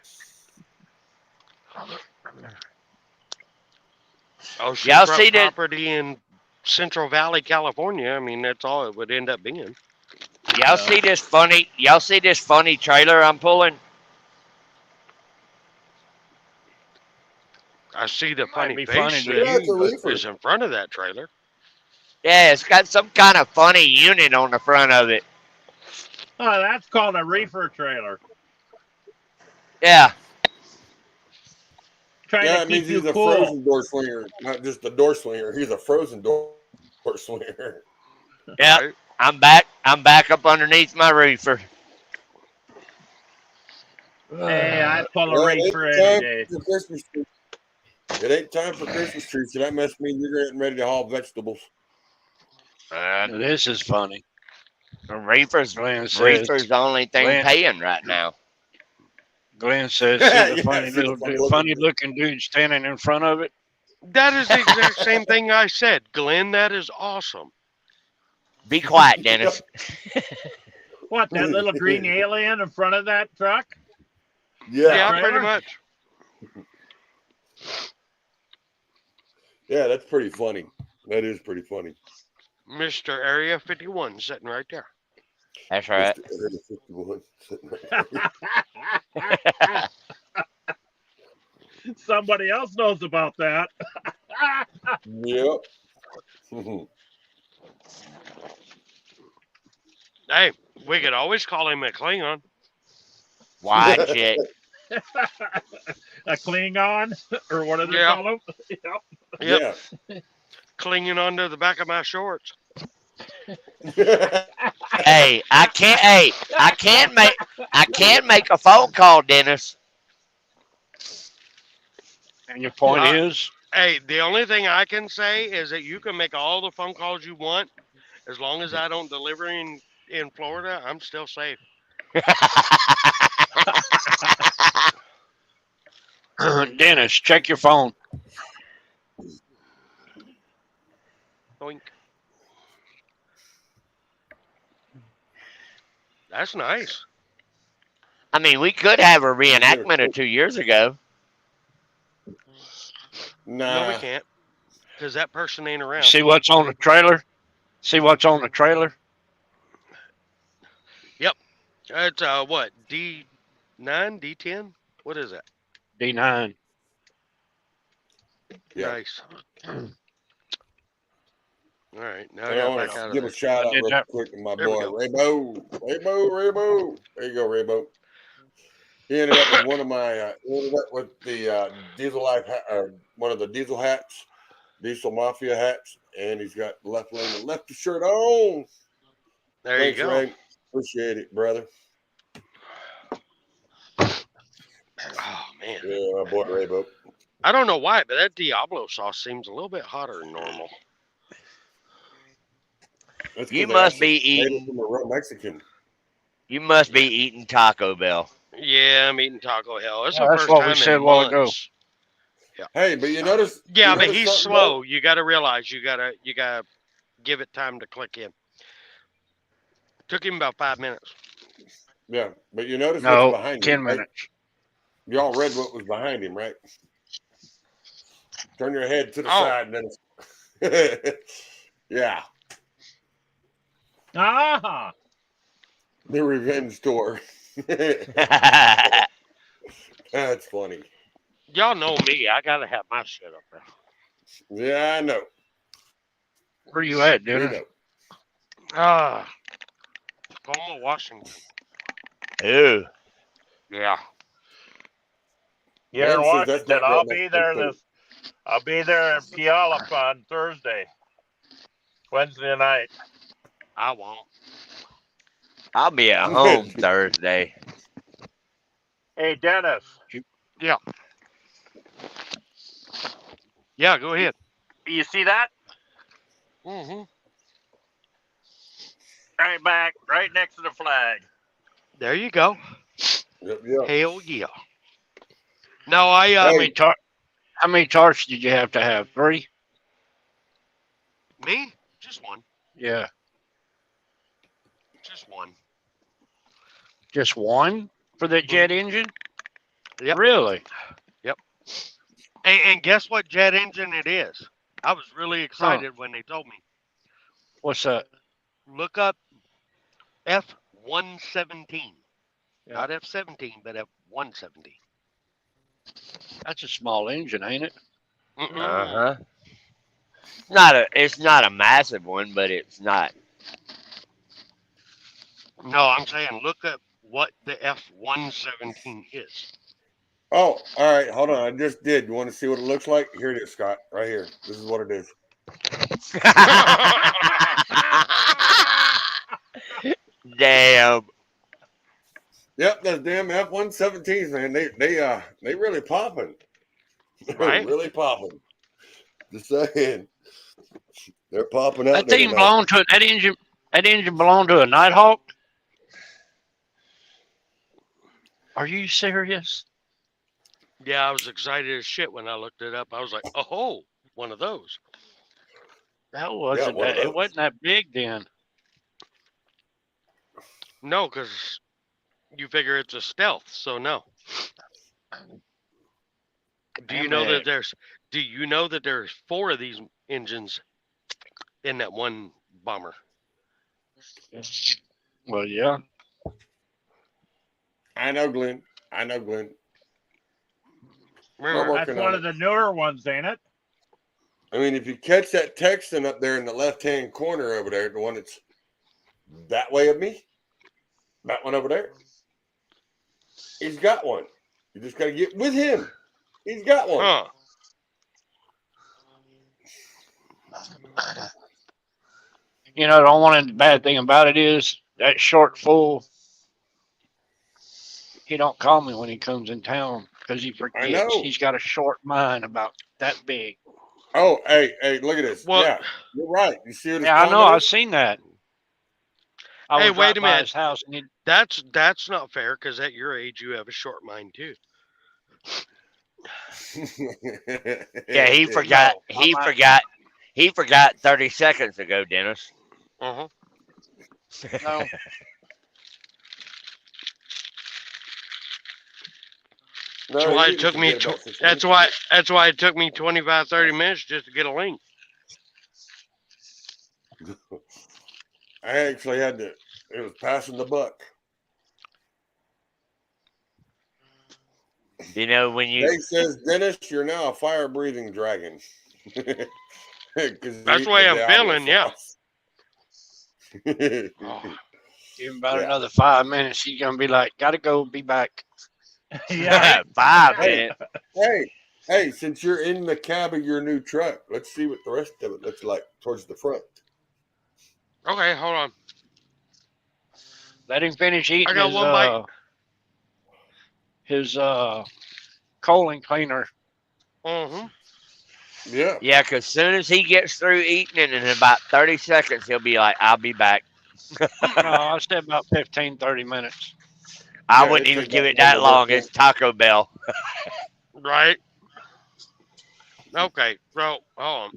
Oceanfront
see that?
property in Central Valley, California. I mean, that's all it would end up being.
Y'all see this funny? Y'all see this funny trailer I'm pulling?
I see the funny
be
face
funny to
that
Yeah, it's a
you, but
reefer.
is in front of that trailer.
Yeah, it's got some kind of funny unit on the front of it.
Oh, that's called a reefer trailer.
Yeah.
Trying
Yeah,
to
it means
keep you
he's a
cool.
frozen door slinger, not just a door slinger. He's a frozen door slinger.
Yeah.
Right?
I'm back. I'm back up underneath my reefer.
Hey, I pull a
Well, it
reefer
ain't
any
time
day.
for Christmas tree. It ain't time for Christmas tree, so that must mean you're getting ready to haul vegetables.
this is funny.
Reefer's
Glenn says,
the only thing
Glenn-
paying right now.
Glenn says, see the
Yeah,
funny
see the
little
funny
dude,
looking
funny
dude.
looking dude standing in front of it.
That is the exact same thing I said, Glenn. That is awesome.
Be quiet, Dennis.
What, that little green alien in front of that truck?
Yeah,
Yeah, pretty much.
yeah, that's pretty funny. That is pretty funny.
Mr. Area 51 sitting right there.
That's right.
Mr. Area 51 sitting right there.
Somebody else knows about that.
Yep.
Hey, we could always call him a Klingon.
Watch it.
A Klingon, or what do they
Yeah.
call them?
Yep.
Yeah.
Clinging onto the back of my shorts.
Hey, I can't make a phone call, Dennis.
And your point
Uh,
is,
Hey, the only thing I can say is that you can make all the phone calls you want. As long as I don't deliver in Florida, I'm still safe.
Dennis, check your phone.
Boink. That's nice.
I mean, we could have a reenactment of 2 years ago.
No, we
Nah.
can't. Because that person ain't around.
See what's on the trailer? See what's on the trailer?
It's what? D9, D10? What is that?
D9.
Yeah.
Nice. All right, now I
I
got
want
back
to
out of
give a
there.
shout out
did
real
that.
quick to my
There we
boy
go.
Raybo. There you go, Raybo. He ended up with one of my. He ended up with the Diesel Life, one of the Diesel hats, Diesel Mafia hats, and he's got the left lane and left shirt on.
There
Thanks,
you go.
Ray. Appreciate it, brother.
Oh man,
Yeah, my boy Raybo.
I don't know why, but that Diablo sauce seems a little bit hotter than normal.
That's 'cause
You
they
must
actually
be
made it
eating.
from a real Mexican.
You must be eating Taco Bell.
Yeah, I'm eating Taco Hell. It's
Yeah,
the
that's
first
what we
time
said
in
a while ago.
months.
Hey, but you notice?
Yeah,
you
but
notice
he's
something,
slow. You got to realize you gotta give it time to click in. Took him about 5 minutes.
Yeah, but you notice
No,
what's behind
10
him, right?
minutes.
Y'all read what was behind him, right? Turn your head to the
Oh.
side, and then yeah,
Ah,
the revenge tour. That's funny.
Y'all know me. I gotta have my shit up there.
Yeah, I know.
Where you at,
We
Dennis?
know.
Tacoma, Washington.
Ooh.
Yeah.
you're in
Man says that's
Washington.
not real
I'll be there
Mexican
I'll be there in Puyallup on Wednesday night.
I won't.
I'll be at home Thursday.
Hey, Dennis.
Yeah, go ahead.
You see that?
Mm-hmm.
Right back, right next to the flag.
There you go.
Yep.
Hell yeah. No, I
How many tarps did you have to have? 3?
Me? Just one.
Yeah,
Just one.
just one for that jet engine.
Yep.
Really?
And guess what jet engine it is? I was really excited when they told me.
What's that?
Look up F-117.
Yeah.
Not F-17, but F-117.
That's a small engine, ain't it?
Uh-huh. It's not a massive one, but it's not.
No, I'm saying look up what the F-117 is.
Oh, all right. Hold on. I just did. You want to see what it looks like? Here it is, Scott. Right here. This is what it is.
Damn.
Yep, those damn F-117s, man. They really popping.
Right?
Really popping. Just saying. They're popping out
That
there
thing
tonight.
belonged to that engine. That engine belonged to a Nighthawk. Are you serious?
Yeah, I was excited as shit when I looked it up. I was like, oh, one of those.
That wasn't.
one of
It
those.
wasn't that big then.
No, because you figure it's a stealth, so no. Do you know that there's 4 of these engines in that one bomber?
Well, yeah.
I know, Glenn.
Remember,
We're
That's
working
one
on
of
it.
the newer ones, ain't it?
I mean, if you catch that Texan up there in the left-hand corner over there, the one that's that way of me, that one over there, he's got one. You just got to get with him. He's got one.
huh?
You know, the only bad thing about it is that short fool. He don't call me when he comes in town because he forgets.
I know.
He's got a short mind about that big.
Oh, hey, look at this.
Well,
yeah, you're right. You see what his
Yeah, I know.
comment
I've
is?
seen that. I
Hey,
was
wait
right
a
by
minute.
his house, and he,
That's not fair because at your age you have a short mind too.
Yeah, he forgot.
No,
He
I'm not-
forgot. He forgot 30 seconds ago, Dennis.
Uh-huh.
no.
No,
That's
he
why it
didn't
took me.
forget about 6
That's
weeks
why it took me 25, 30 minutes just to get a link.
ago. I actually had to. It was passing the buck.
You know when you
Dave says, Dennis, you're now a fire-breathing dragon.
That's the way I'm feeling. Yeah.
Oh, give him about
Yeah.
another 5 minutes. He's gonna be like, "Gotta go, be back."
Yeah.
5
Hey.
minutes.
Hey, since you're in the cab of your new truck, let's see what the rest of it looks like towards the front.
Okay, hold on.
Let him finish eating
I got one bite.
his colon cleaner.
Mm-hmm.
Yeah.
Yeah, because soon as he gets through eating it, in about 30 seconds, he'll be like, "I'll be back."
No, I said about 15, 30 minutes.
I
Yeah,
wouldn't
it
even
took
give
that
it that
long to
long.
work in.
It's Taco Bell.
Right. Okay, so hold on.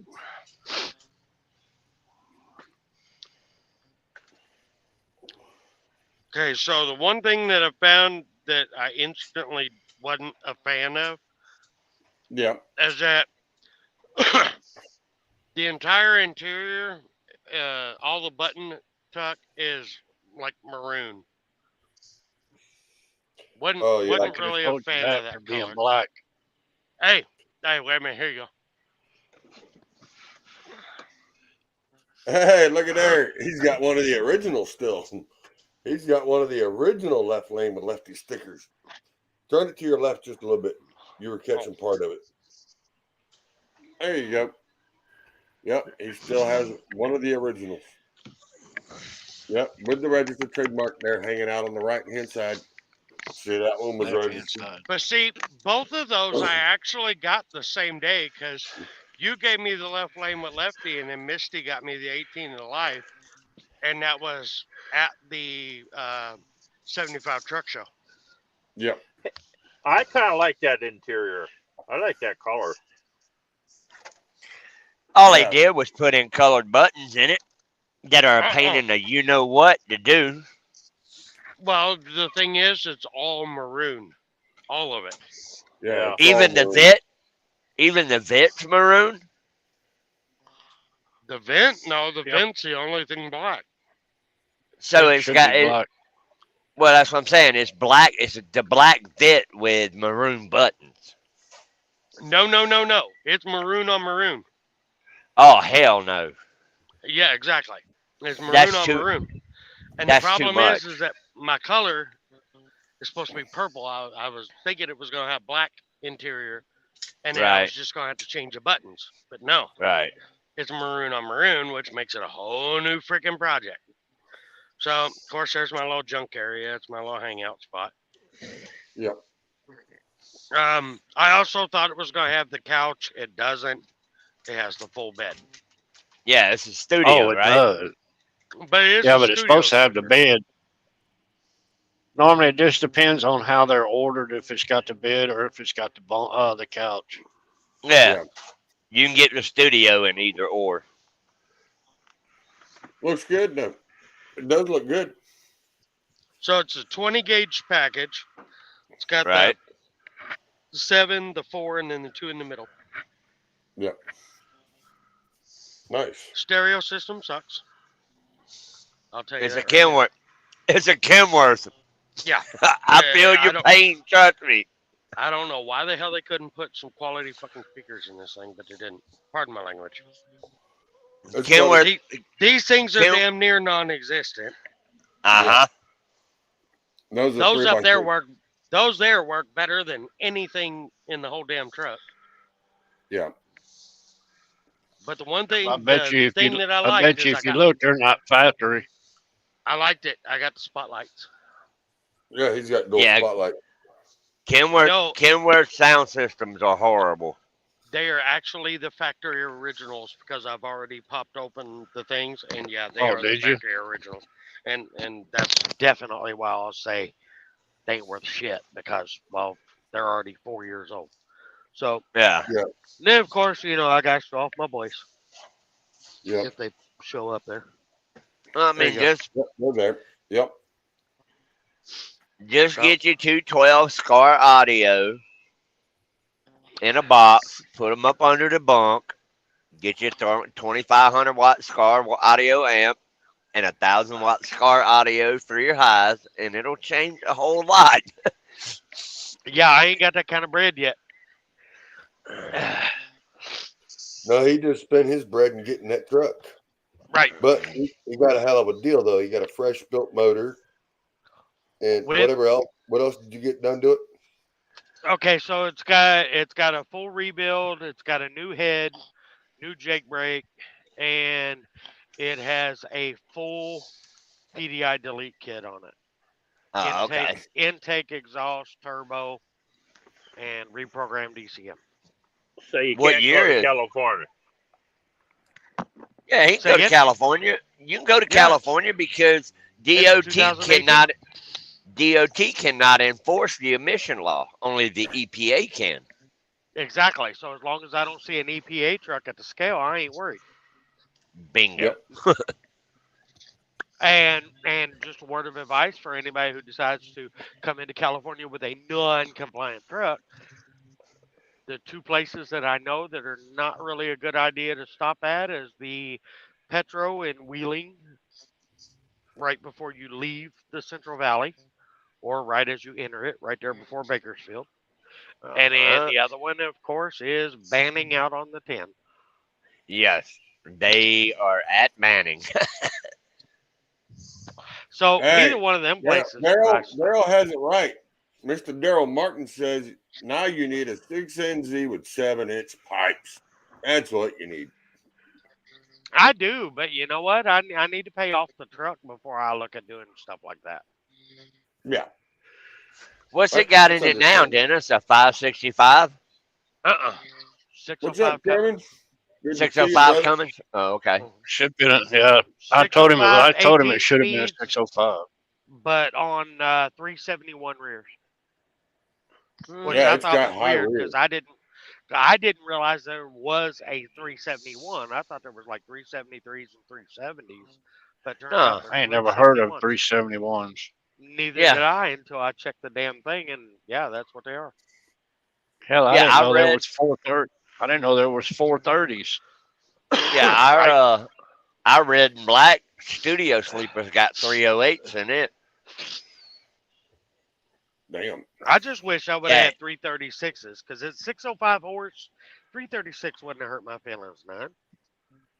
Okay, so the one thing that I found that I instantly wasn't a fan of
Yeah.
is that the entire interior, all the button tuck is like maroon. Wasn't
Oh, yeah.
I
wasn't
could have
really a
told you
fan of
that for
that
being
color.
black.
Hey, wait a minute. Here you go.
Hey, look at there. He's got one of the originals still. He's got one of the original left lane with lefty stickers. Turn it to your left just a little bit. You were catching part of it. There you go. Yep, he still has one of the originals. Yep, with the registered trademark there hanging out on the right-hand side. See, that one was
Left-hand
registered.
side.
But see, both of those I actually got the same day because you gave me the left lane with lefty, and then Misty got me the 18 of life, and that was at the 75 truck show.
Yep.
I kind of like that interior. I like that color.
All
Yeah.
they did was put in colored buttons in it that are a pain
Uh-uh.
in the you know what to do.
Well, the thing is, it's all maroon, all of it.
Yeah. It's
Even
all
the
maroon.
even the vit's maroon.
The vent, no, the
Yep.
vent's the only thing black.
So
It
it's
should
got
be
it.
black.
Well, that's what I'm saying. It's black. It's the black vit with maroon buttons.
No, no, no, no. It's maroon on maroon.
Oh hell no!
Yeah, exactly. It's maroon
That's
on
too.
maroon. And the
That's too
problem
much.
is that my color is supposed to be purple. I was thinking it was going to have black interior, and then I was
Right.
just going to have to change the buttons. But no,
Right.
it's maroon on maroon, which makes it a whole new freaking project. So, of course, there's my little junk area. It's my little hangout spot.
Yep.
I also thought it was going to have the couch. It doesn't. It has the full bed.
Yeah, it's a studio,
Oh, it
right?
does.
But it is
Yeah,
a
but it's
studio
supposed to have the
structure.
bed. Normally, it just depends on how they're ordered. If it's got the bed or if it's got the couch.
Yeah.
Yeah.
You can get the studio in either or.
Looks good. No, it does look good.
So it's a 20 gauge package. It's got
Right.
the 7, the 4, and then the 2 in the middle.
Yep. Nice.
Stereo system sucks. I'll tell you
It's a
that right now.
Kenworth. It's a Kenworth.
Yeah.
I feel
I
your
don't-
pain. Trust me.
I don't know why the hell they couldn't put some quality fucking speakers in this thing, but they didn't. Pardon my language.
It's
Kenworth.
These things are
Ken-
damn near non-existent.
Uh huh.
Those are
Those
3
up
by
there
3.
work. Those there work better than anything in the whole damn truck.
Yeah.
But the one thing,
I bet
the
you if
thing
you,
that I
I
liked
bet you
is
if you look, they're not factory.
I liked it. I got the spotlights.
Yeah. He's got dual
Yeah.
spotlight.
Kenworth.
No.
Kenworth sound systems are horrible.
They are actually the factory originals because I've already popped open the things, and yeah, they
Oh,
are the
did you?
factory originals. And that's definitely why I'll say they ain't worth shit because, well, they're already 4 years old. So
Yeah.
then, of course, I got to show off my boys
Yep.
if they show up there.
I
There you
mean,
go.
just
Yep. They're there. Yep.
Just get your 212 SCAR audio in a box, put them up under the bunk, get your 2500 watt SCAR audio amp and 1000-watt SCAR audio for your highs, and it'll change a whole lot.
Yeah, I ain't got that kind of bread yet.
No, he just spent his bread in getting that truck.
Right.
But he got a hell of a deal, though. He got a fresh built motor and
With-
whatever else. What else did you get done to it?
Okay, so it's got a full rebuild. It's got a new head, new Jake brake, and it has a full PDI delete kit on it.
Oh, okay.
Intake, exhaust, turbo, and reprogrammed DCM.
So you
What
can't
year
go to
is-
California.
Yeah, he can
Say
go to
again?
California. You can go to
Yeah.
California because DOT
2018.
cannot enforce the emission law. Only the EPA can.
Exactly. So as long as I don't see an EPA truck at the scale, I ain't worried.
Bingo.
Yep.
And just a word of advice for anybody who decides to come into California with a non-compliant truck. The two places that I know that are not really a good idea to stop at is the Petro in Wheeling, right before you leave the Central Valley, or right as you enter it, right there before Bakersfield. And then the other one, of course, is Banning out on the 10.
Yes, they are at Manning.
So
Hey,
either one of them
Yeah,
places.
Daryl has it right. Mr. Daryl Martin says now you need a 6NZ with 7-inch pipes. That's what you need.
I do, but you know what? I need to pay off the truck before I look at doing stuff like that.
Yeah.
What's
That-
it got
that's
in it now,
understandable.
Dennis? A 565?
Uh-uh.
What's
605
up, Kevin? Good to see you,
605
brother.
coming? Oh, okay.
Should be. Yeah, I told him.
605,
I told him
18
it should have been a
speeds,
605.
but on 371 rears. Which
Yeah,
I
it's
thought
got
was
high
weird
rear.
because I I didn't realize there was a 371. I thought there was like 373s and 370s, but turns
No.
out they're
I ain't never heard of
371s.
371s.
Neither
Yeah.
did I until I checked the damn thing, and yeah, that's what they are.
Hell, I
Yeah,
didn't
I
know there
read.
was 430. I didn't know there was 430s.
Yeah, our red and black studio sleeper's got 308s in it.
Damn.
I just wish I would have
Yeah.
had 336s because it's 605 horse. 336 wouldn't have hurt my feelings, none.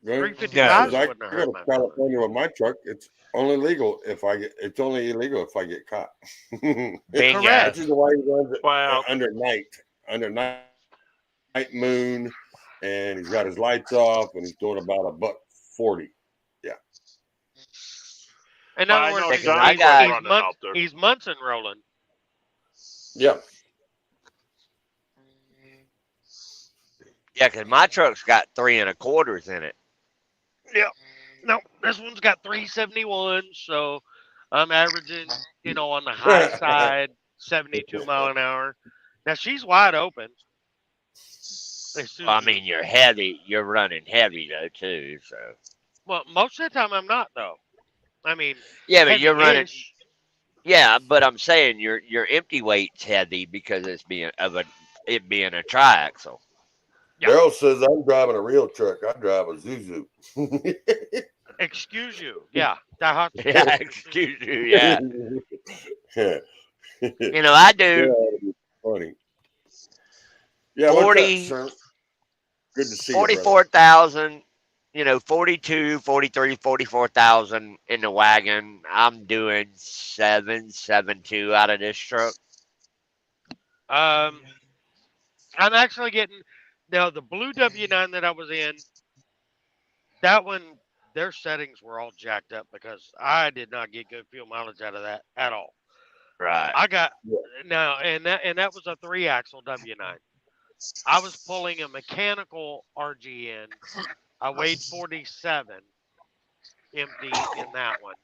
Good.
355s
Because I
wouldn't have
go
hurt
to
my feelings.
California with my truck. It's only legal if I get. It's only illegal if I get caught.
Bingo.
Correct.
Which is why he runs it
Wow.
under night moon, and he's got his lights off, and he's doing about $140. Yeah.
In
I
other
know
words,
I
Johnny's
got-
running out there.
he's Munson rolling.
Yeah.
Yeah, because my truck's got 3 1/4s in it.
No, this one's got 371, so I'm averaging, on the high side, 72 mile an hour. Now she's wide open.
I mean, you're heavy. You're running heavy though too. So.
Well, most of the time I'm not though. I mean,
Yeah, but you're running.
heavy-ish.
Yeah, but I'm saying your empty weight's heavy because it being a triaxle.
Yeah.
Daryl says I'm driving a real truck. I drive a Zuzu.
Excuse you. Yeah. Daihatsu.
Yeah, excuse you. Yeah,
Yeah.
I do
Funny. Yeah, what's
40,
up, sir? Good to see you, brother.
44,000. 42, 43, 44,000 in the wagon. I'm doing 772 out of this truck.
I'm actually getting now the blue W9 that I was in. That one, their settings were all jacked up because I did not get good fuel mileage out of that at all.
Right.
I got
Yeah.
now, and that was a 3-axle W9. I was pulling a mechanical RGN. I weighed 47 empty in that one,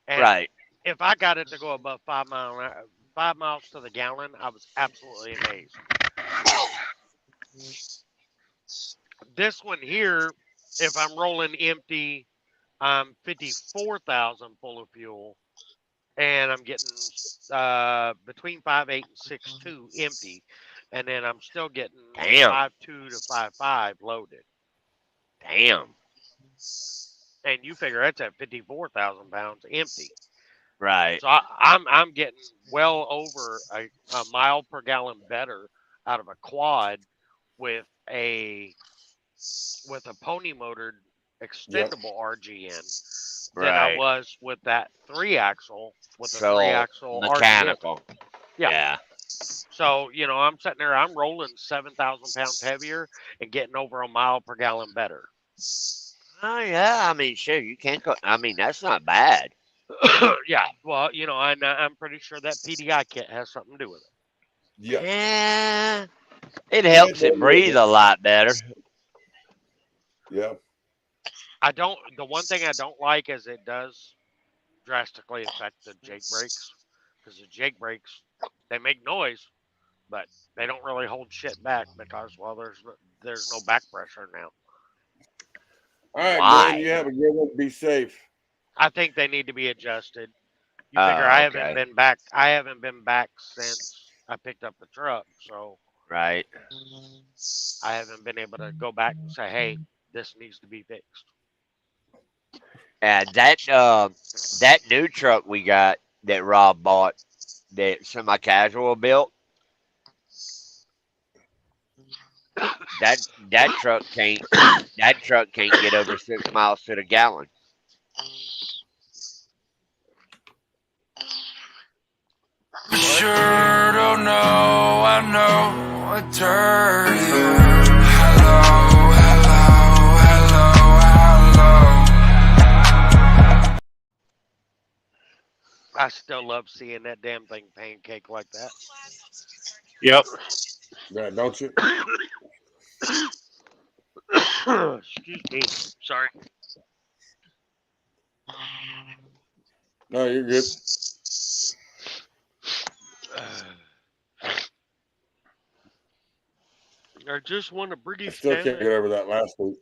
and
Right.
if I got it to go above 5 miles to the gallon, I was absolutely amazed. This one here, if I'm rolling empty, I'm 54,000 full of fuel, and I'm getting between 5.8 and 6.2 empty, and then I'm still getting
Damn.
5.2 to 5.5 loaded.
Damn.
And you figure that's at 54,000 pounds empty.
Right.
So I'm getting well over a mile per gallon better out of a quad with a pony motored extendable RGN than I
Right.
was with that 3-axle with a
So
3-axle RGN.
mechanical.
Yeah.
Yeah.
So I'm sitting there, I'm rolling 7,000 pounds heavier and getting over a mile per gallon better.
Oh yeah. I mean, sure, you can't go. I mean, that's not bad.
Yeah. Well, I'm pretty sure that PDI kit has something to do with it.
Yeah.
Yeah. It helps it breathe a lot better.
Yeah.
The one thing I don't like is it does drastically affect the Jake brakes, because the Jake brakes, they make noise, but they don't really hold shit back because, well, there's no back pressure now.
All right,
Why?
man. You have a good one. Be safe.
I think they need to be adjusted. You figure I haven't
Okay.
been back. I haven't been back since I picked up the truck, so
Right.
I haven't been able to go back and say, "Hey, this needs to be fixed."
And that new truck we got that Rob bought, that semi-casual built, that truck can't get over 6 miles to the gallon.
You sure don't know, I know what turn you. Hello, hello, hello, hello.
I still love seeing that damn thing pancake like that.
Yep.
Yeah, don't you?
Excuse me. Sorry.
No, you're good.
I just want a
I
British
still can't
tan.
get over that last week.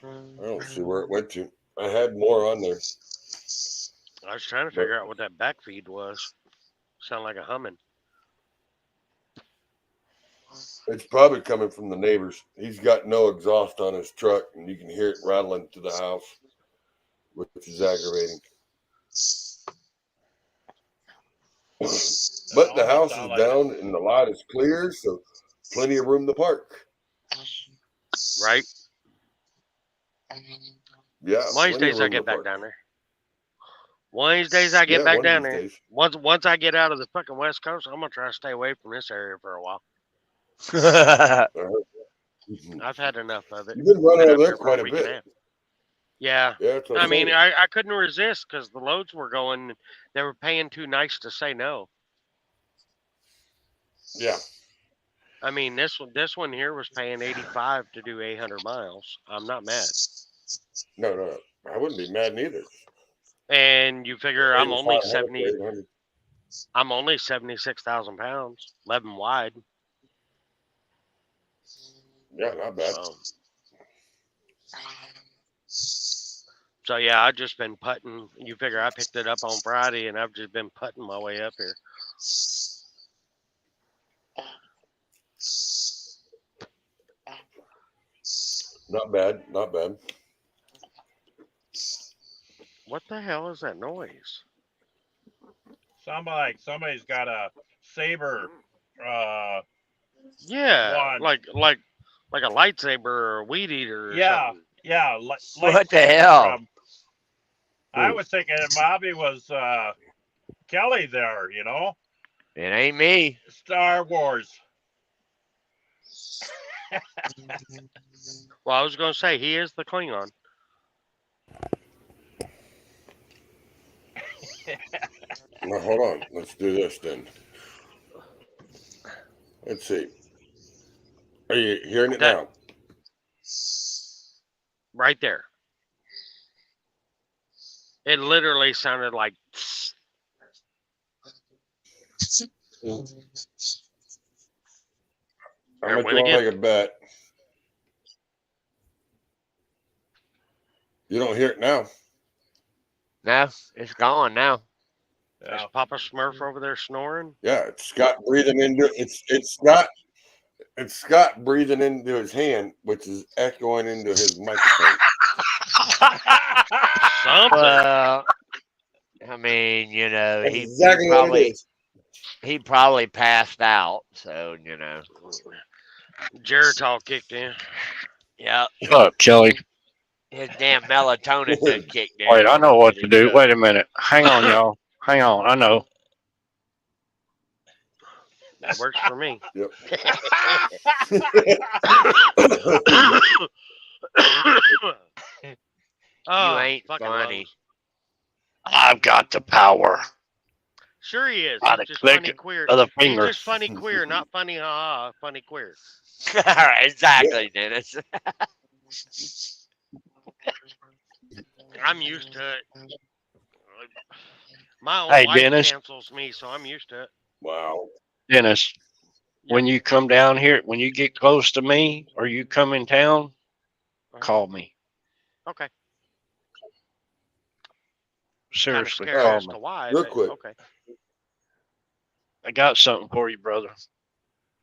I don't see where it went to. I had more on there.
I was trying to figure out what that back feed was. Sound like a humming.
It's probably coming from the neighbors. He's got no exhaust on his truck, and you can hear it rattling to the house, which is aggravating. But the house is down and the lot is clear, so plenty of room to park.
Right?
Yeah.
One of these
plenty of
days I
room to
get back
park.
down there. One of these days I get
Yeah,
back
one of
down
these
there.
days.
Once I get out of the fucking West Coast, I'm gonna try to stay away from this area for a while.
Mhm.
I've had enough of it.
You've been running
Been
over
up
there
here for
quite
a
a
week and a
bit.
half. Yeah.
Yeah, that's what
I
I'm
mean,
saying.
I couldn't resist because the loads were going. They were paying too nice to say no.
Yeah.
I mean, this one here was paying 85 to do 800 miles. I'm not mad.
No. I wouldn't be mad neither.
And you figure I'm only
8,500 to 800.
I'm only 76,000 pounds, 11 wide.
Yeah, not bad.
So yeah, I've just been putting. You figure I picked it up on Friday, and I've just been putting my way up here.
Not bad. Not bad.
What the hell is that noise?
Somebody's got a saber.
Yeah,
One.
like a lightsaber or a weed eater or something.
Yeah.
What the hell?
I was thinking Bobby was Kelly there.
It ain't me.
Star Wars.
Well, I was gonna say he is the Klingon.
Now, hold on. Let's do this then. Let's see. Are you hearing it now?
Right there. It literally sounded like.
I'm
win
going to
again.
make a bet. You don't hear it now.
No, it's gone now.
Is Papa Smurf over there snoring?
Yeah, it's Scott breathing into it's Scott breathing into his hand, which is echoing into his microphone.
Something.
Well, I mean,
That's
he
exactly what it is.
he probably passed out. So
Geritol kicked in.
yeah,
Shut up, Kelly.
his damn melatonin done kicked in.
Wait, I know what to do.
Shut.
Wait a minute. Hang on, y'all. Hang on. I know.
That works for me.
Yep.
You ain't
fucking
funny.
lows.
I've got the power.
Sure he is.
By
He's
the
just
click
funny queer.
of the
He's
finger.
just funny queer, not funny ha-ha, funny queer.
Exactly, Dennis.
I'm used to it. My own
Hey,
wife
Dennis.
cancels me, so I'm used to it.
Wow.
Dennis, when you come down here, when you get close to me or you come in town, call me.
Okay.
Seriously,
Kind of
call
as
me.
to why,
Real
but
quick.
okay.
I got something for you, brother.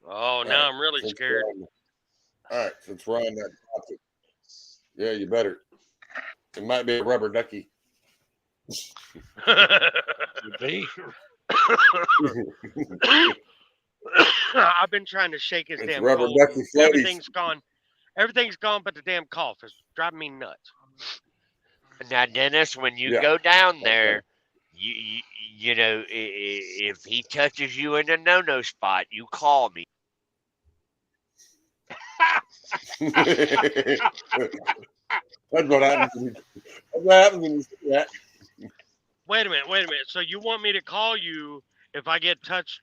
Oh, now I'm really scared.
All right, since we're on that topic. Yeah, you better. It might be a rubber ducky.
Could be.
I've been trying to shake his
It's
damn
rubber
cold.
ducky floaties.
Everything's gone. Everything's gone, but the damn cough is driving me nuts.
Now, Dennis, when you
Yeah.
go down there, you know, if he touches you in a no-no spot, you call me.
That's what happens. That's what happens when you say that.
Wait a minute. So you want me to call you if I get touched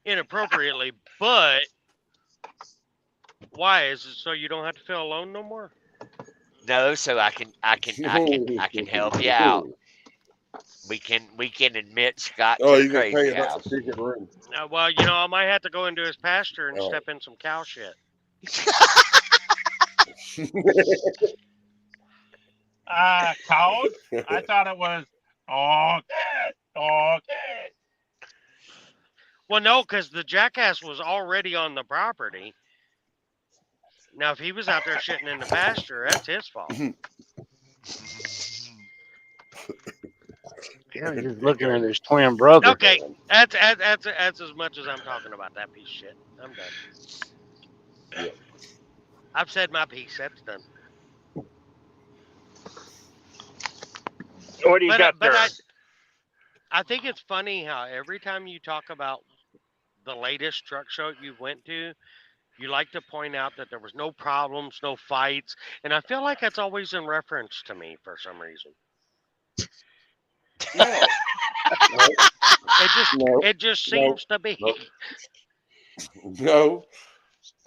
inappropriately, but why? Is it so you don't have to feel alone no more?
No, so I can help you out. We can admit Scott
Oh,
to
you can pay
crazy
about
house.
the secret room.
Well, I might have to go into his pasture and
Oh.
step in some cow shit.
Cows? I thought it was dog.
Well, no, because the jackass was already on the property. Now, if he was out there shitting in the pasture, that's his fault.
Yeah, he's looking at his twin brother.
Okay, that's as much as I'm talking about that piece of shit. I'm done.
Yeah.
I've said my piece. That's done.
What do you got there?
I think it's funny how every time you talk about the latest truck show you went to, you like to point out that there was no problems, no fights, and I feel like that's always in reference to me for some reason.
No.
It just seems to be.
No.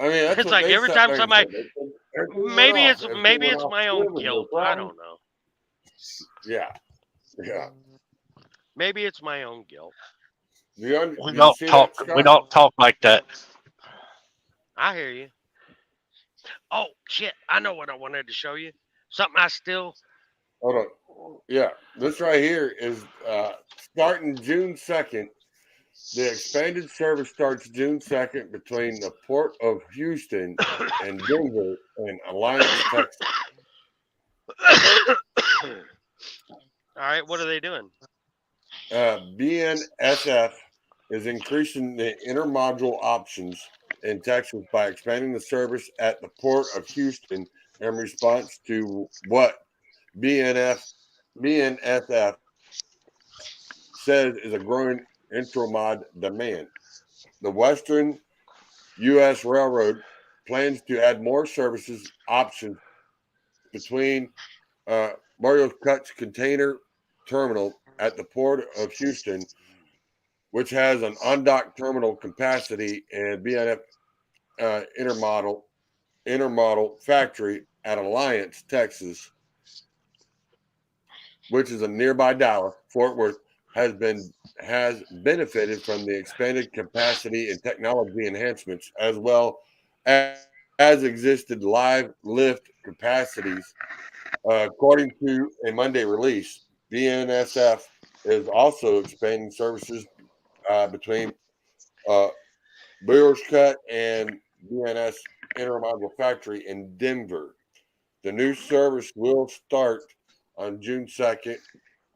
I mean, that's
It's
what
like
they
every
sat
time
there and
somebody,
said. Everything went
maybe
off.
it's
Everything went off
my own
swimming, no
guilt. I
problem.
don't know.
Yeah. Yeah.
Maybe it's my own guilt.
We don't talk like that.
I hear you. Oh shit! I know what I wanted to show you. Something I still.
Hold on. Yeah, this right here is starting June 2nd. The expanded service starts June 2nd between the Port of Houston and Denver and Alliance, Texas.
All right, what are they doing?
BNSF is increasing the intermodal options in Texas by expanding the service at the Port of Houston in response to what BNSF says is a growing intermod demand. The Western U.S. Railroad plans to add more services options between Mario Cut's container terminal at the Port of Houston, which has an on-dock terminal capacity, and BNF intermodal factory at Alliance, Texas, which is a nearby Dallas. Fort Worth has benefited from the expanded capacity and technology enhancements, as well as existed live lift capacities. According to a Monday release, BNSF is also expanding services between Brewers Cut and BNS Intermodal Factory in Denver. The new service will start on June 2nd,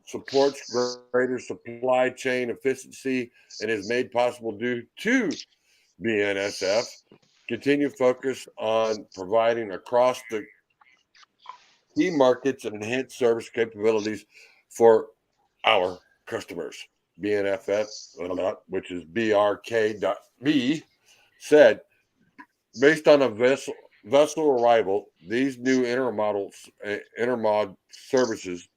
supports greater supply chain efficiency, and is made possible due to BNSF continue focus on providing across the key markets and enhanced service capabilities for our customers. BNFF, which is BRK.B, said based on a vessel arrival, these new intermod services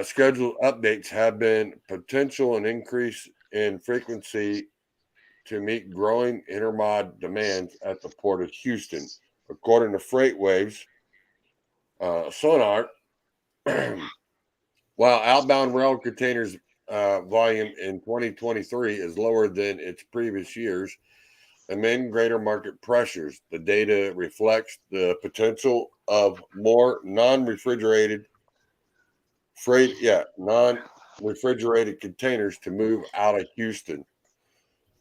scheduled updates have been potential an increase in frequency to meet growing intermod demands at the Port of Houston. According to FreightWaves Sonar, while outbound rail containers volume in 2023 is lower than its previous years, amid greater market pressures, the data reflects the potential of more non-refrigerated containers to move out of Houston.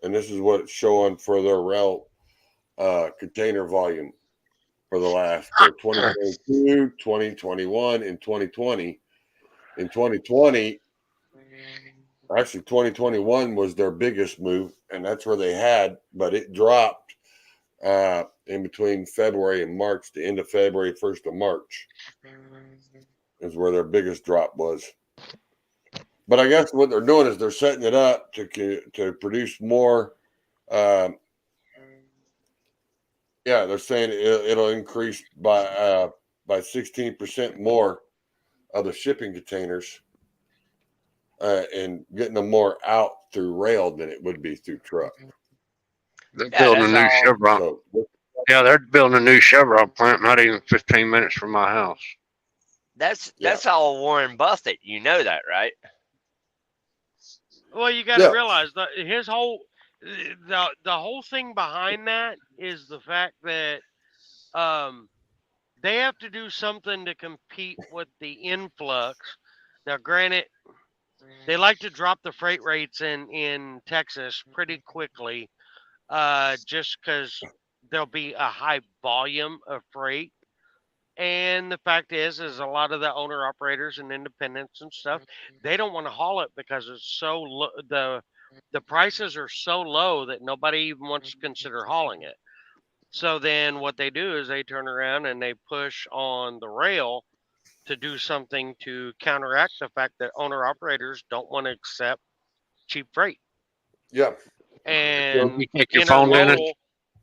And this is what it's showing for their rail container volume for the last 2022, 2021, and 2020. In 2020, actually 2021 was their biggest move, and that's where they had, but it dropped in between February and March. The end of February, 1st of March is where their biggest drop was. But I guess what they're doing is they're setting it up to produce more. They're saying it'll increase by 16% more of the shipping containers and getting them more out through rail than it would be through truck.
They're building a new Chevron. Yeah, they're building a new Chevron plant, not even 15 minutes from my house.
That's all Warren Buffett. You know that, right?
Well, you got to
Yeah.
realize that his whole the whole thing behind that is the fact that they have to do something to compete with the influx. Now, granted, they like to drop the freight rates in Texas pretty quickly, just because there'll be a high volume of freight. And the fact is a lot of the owner operators and independents and stuff, they don't want to haul it because it's so low. The prices are so low that nobody even wants to consider hauling it. So then what they do is they turn around and they push on the rail to do something to counteract the fact that owner operators don't want to accept cheap freight.
Yeah.
And
You take your phone, Dennis?
intermodal,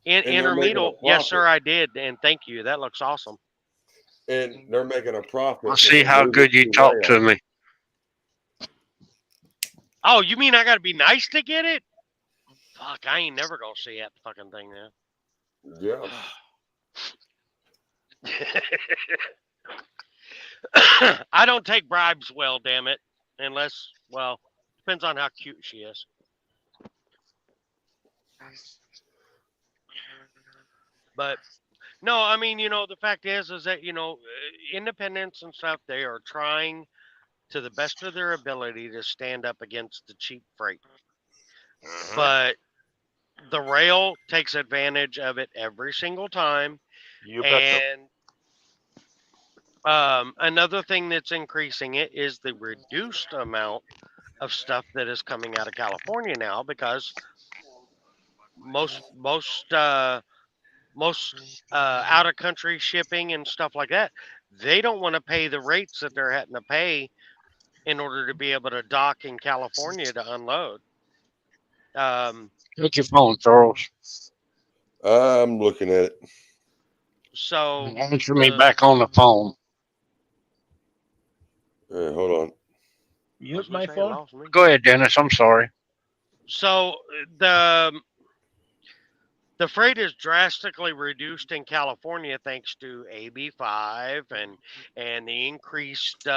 And they're making a
intermodal, yes, sir,
profit.
I did, and thank you. That looks awesome.
And they're making a profit.
Let's
when
see
they
how
move
good
it
you talk
rail.
to me.
Oh, you mean I got to be nice to get it? Fuck, I ain't never gonna see that fucking thing now.
Yeah.
I don't take bribes well, damn it. Unless, well, depends on how cute she is. But no, I mean, the fact is that independents and stuff, they are trying to the best of their ability to stand up against the cheap freight. But the rail takes advantage of it every single time.
You betcha.
And another thing that's increasing it is the reduced amount of stuff that is coming out of California now, because most out of country shipping and stuff like that, they don't want to pay the rates that they're having to pay in order to be able to dock in California to unload.
Take your phone, Charles.
I'm looking at it.
So
Answer me back on the phone.
Hold on.
Use my phone.
Go ahead, Dennis. I'm sorry.
So the freight is drastically reduced in California thanks to AB5 and the increased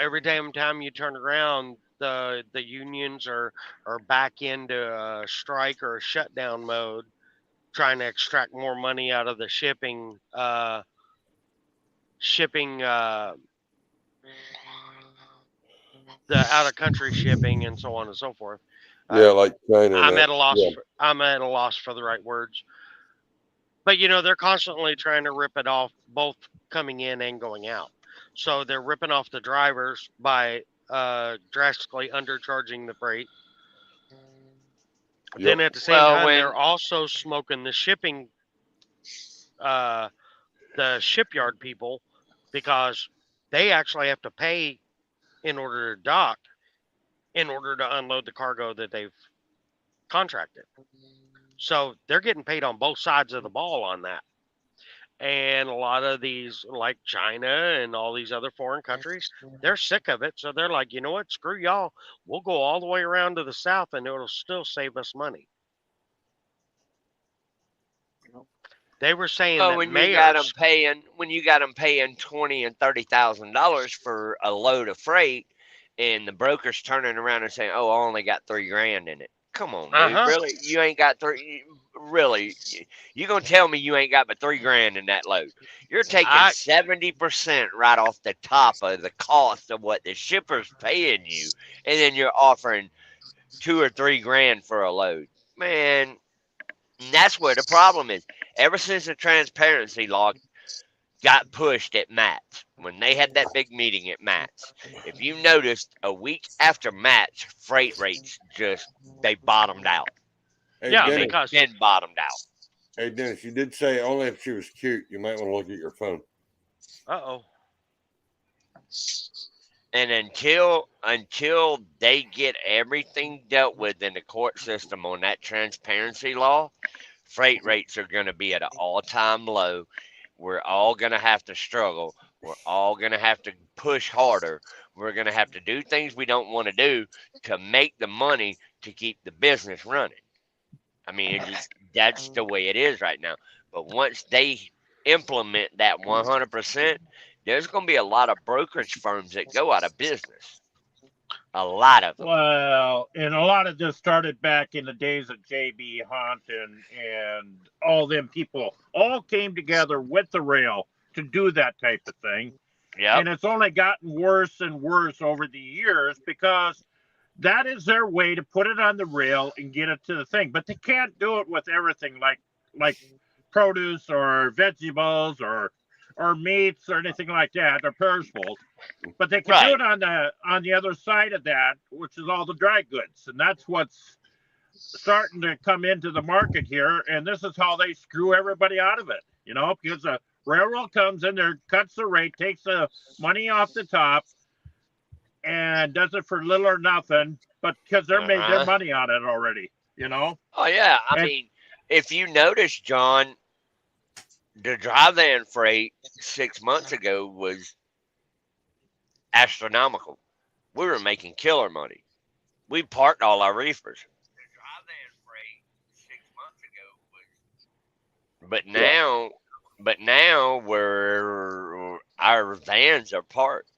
every damn time you turn around, the unions are back into a strike or a shutdown mode, trying to extract more money out of the shipping the out of country shipping and so on and so forth.
Yeah, like China.
I'm at a loss.
Yeah.
I'm at a loss for the right words. But they're constantly trying to rip it off, both coming in and going out. So they're ripping off the drivers by drastically undercharging the freight.
Yep.
Then at the same time, they're also smoking the shipyard people, because they actually have to pay in order to dock, in order to unload the cargo that they've contracted. So they're getting paid on both sides of the ball on that. And a lot of these, like China and all these other foreign countries, they're sick of it. So they're like, you know what? Screw y'all. We'll go all the way around to the south and it'll still save us money. They were saying that
when
mayors,
you got them paying $20,000 and $30,000 for a load of freight, and the broker's turning around and saying, "Oh, I only got $3,000 in it." Come on, dude. Really? You ain't got three? Really? You gonna tell me you ain't got but $3,000 in that load? You're taking 70% right off the top of the cost of what the shipper's paying you, and then you're offering $2,000 or $3,000 for a load, man. And that's where the problem is. Ever since the transparency law got pushed at MATS, when they had that big meeting at MATS, if you noticed, a week after MATS, freight rates they bottomed out.
Hey,
yeah,
Dennis,
because
Then bottomed out.
Hey, Dennis, you did say only if she was cute. You might want to look at your phone.
And until they get everything dealt with in the court system on that transparency law, freight rates are going to be at an all-time low. We're all going to have to struggle. We're all going to have to push harder. We're going to have to do things we don't want to do to make the money to keep the business running. I mean, that's the way it is right now. But once they implement that 100%, there's going to be a lot of brokerage firms that go out of business. A lot of them.
Well, and a lot of this started back in the days of J.B. Hunt and all them people all came together with the rail to do that type of thing.
Yep.
And it's only gotten worse and worse over the years because that is their way to put it on the rail and get it to the thing. But they can't do it with everything like produce or vegetables or meats or anything like that, or perishables. But they can do it on the other side of that, which is all the dry goods. And that's what's starting to come into the market here. And this is how they screw everybody out of it, because the railroad comes in there, cuts the rate, takes the money off the top, and does it for little or nothing, but because they're made their money on it already,
Oh, yeah. I mean, if you notice, John, the dry van freight 6 months ago was astronomical. We were making killer money. We parked all our reefers. The dry van freight 6 months ago was. But now our vans are parked.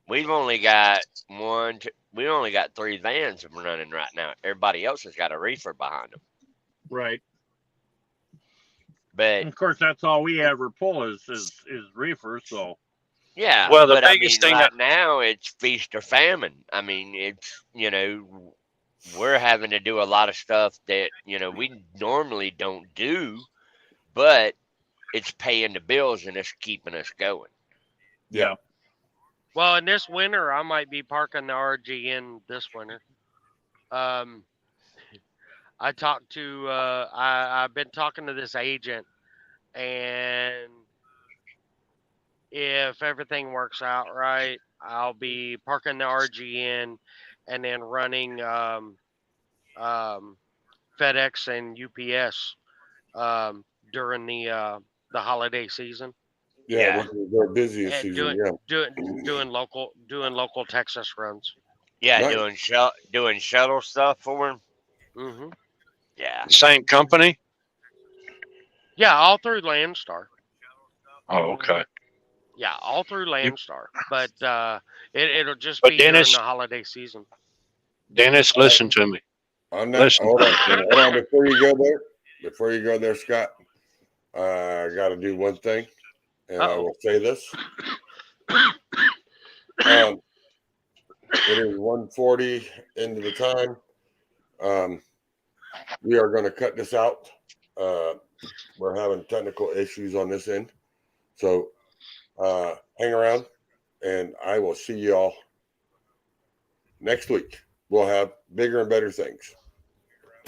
We've only got 3 vans running right now. Everybody else has got a reefer behind them.
Right.
But
and of course, that's all we ever pull is reefers. So
yeah.
Well, the
but
biggest thing
right now it's feast or famine. I mean, it's we're having to do a lot of stuff that we normally don't do, but it's paying the bills and it's keeping us going.
Yeah.
Well, in this winter, I might be parking the RGN this winter. I talked to, I've been talking to this agent, and if everything works out right, I'll be parking the RGN and then running FedEx and UPS during the holiday season.
Yeah, their busiest
And
season.
doing local Texas runs.
Yeah,
Nice.
doing shuttle stuff for them.
Mm-hmm.
Yeah.
Same company?
Yeah, all through Landstar.
Oh, okay.
Yeah, all through Landstar. But it'll just
But
be
Dennis-
during the holiday season.
Dennis, listen to me.
On that,
Listen.
hold on, before you go there, Scott, I got to do one thing, and I will say this. It is 1:40 into the time. We are going to cut this out. We're having technical issues on this end. So hang around, and I will see y'all next week. We'll have bigger and better things.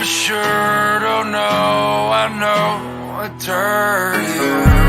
Sure don't know, I know I turned you.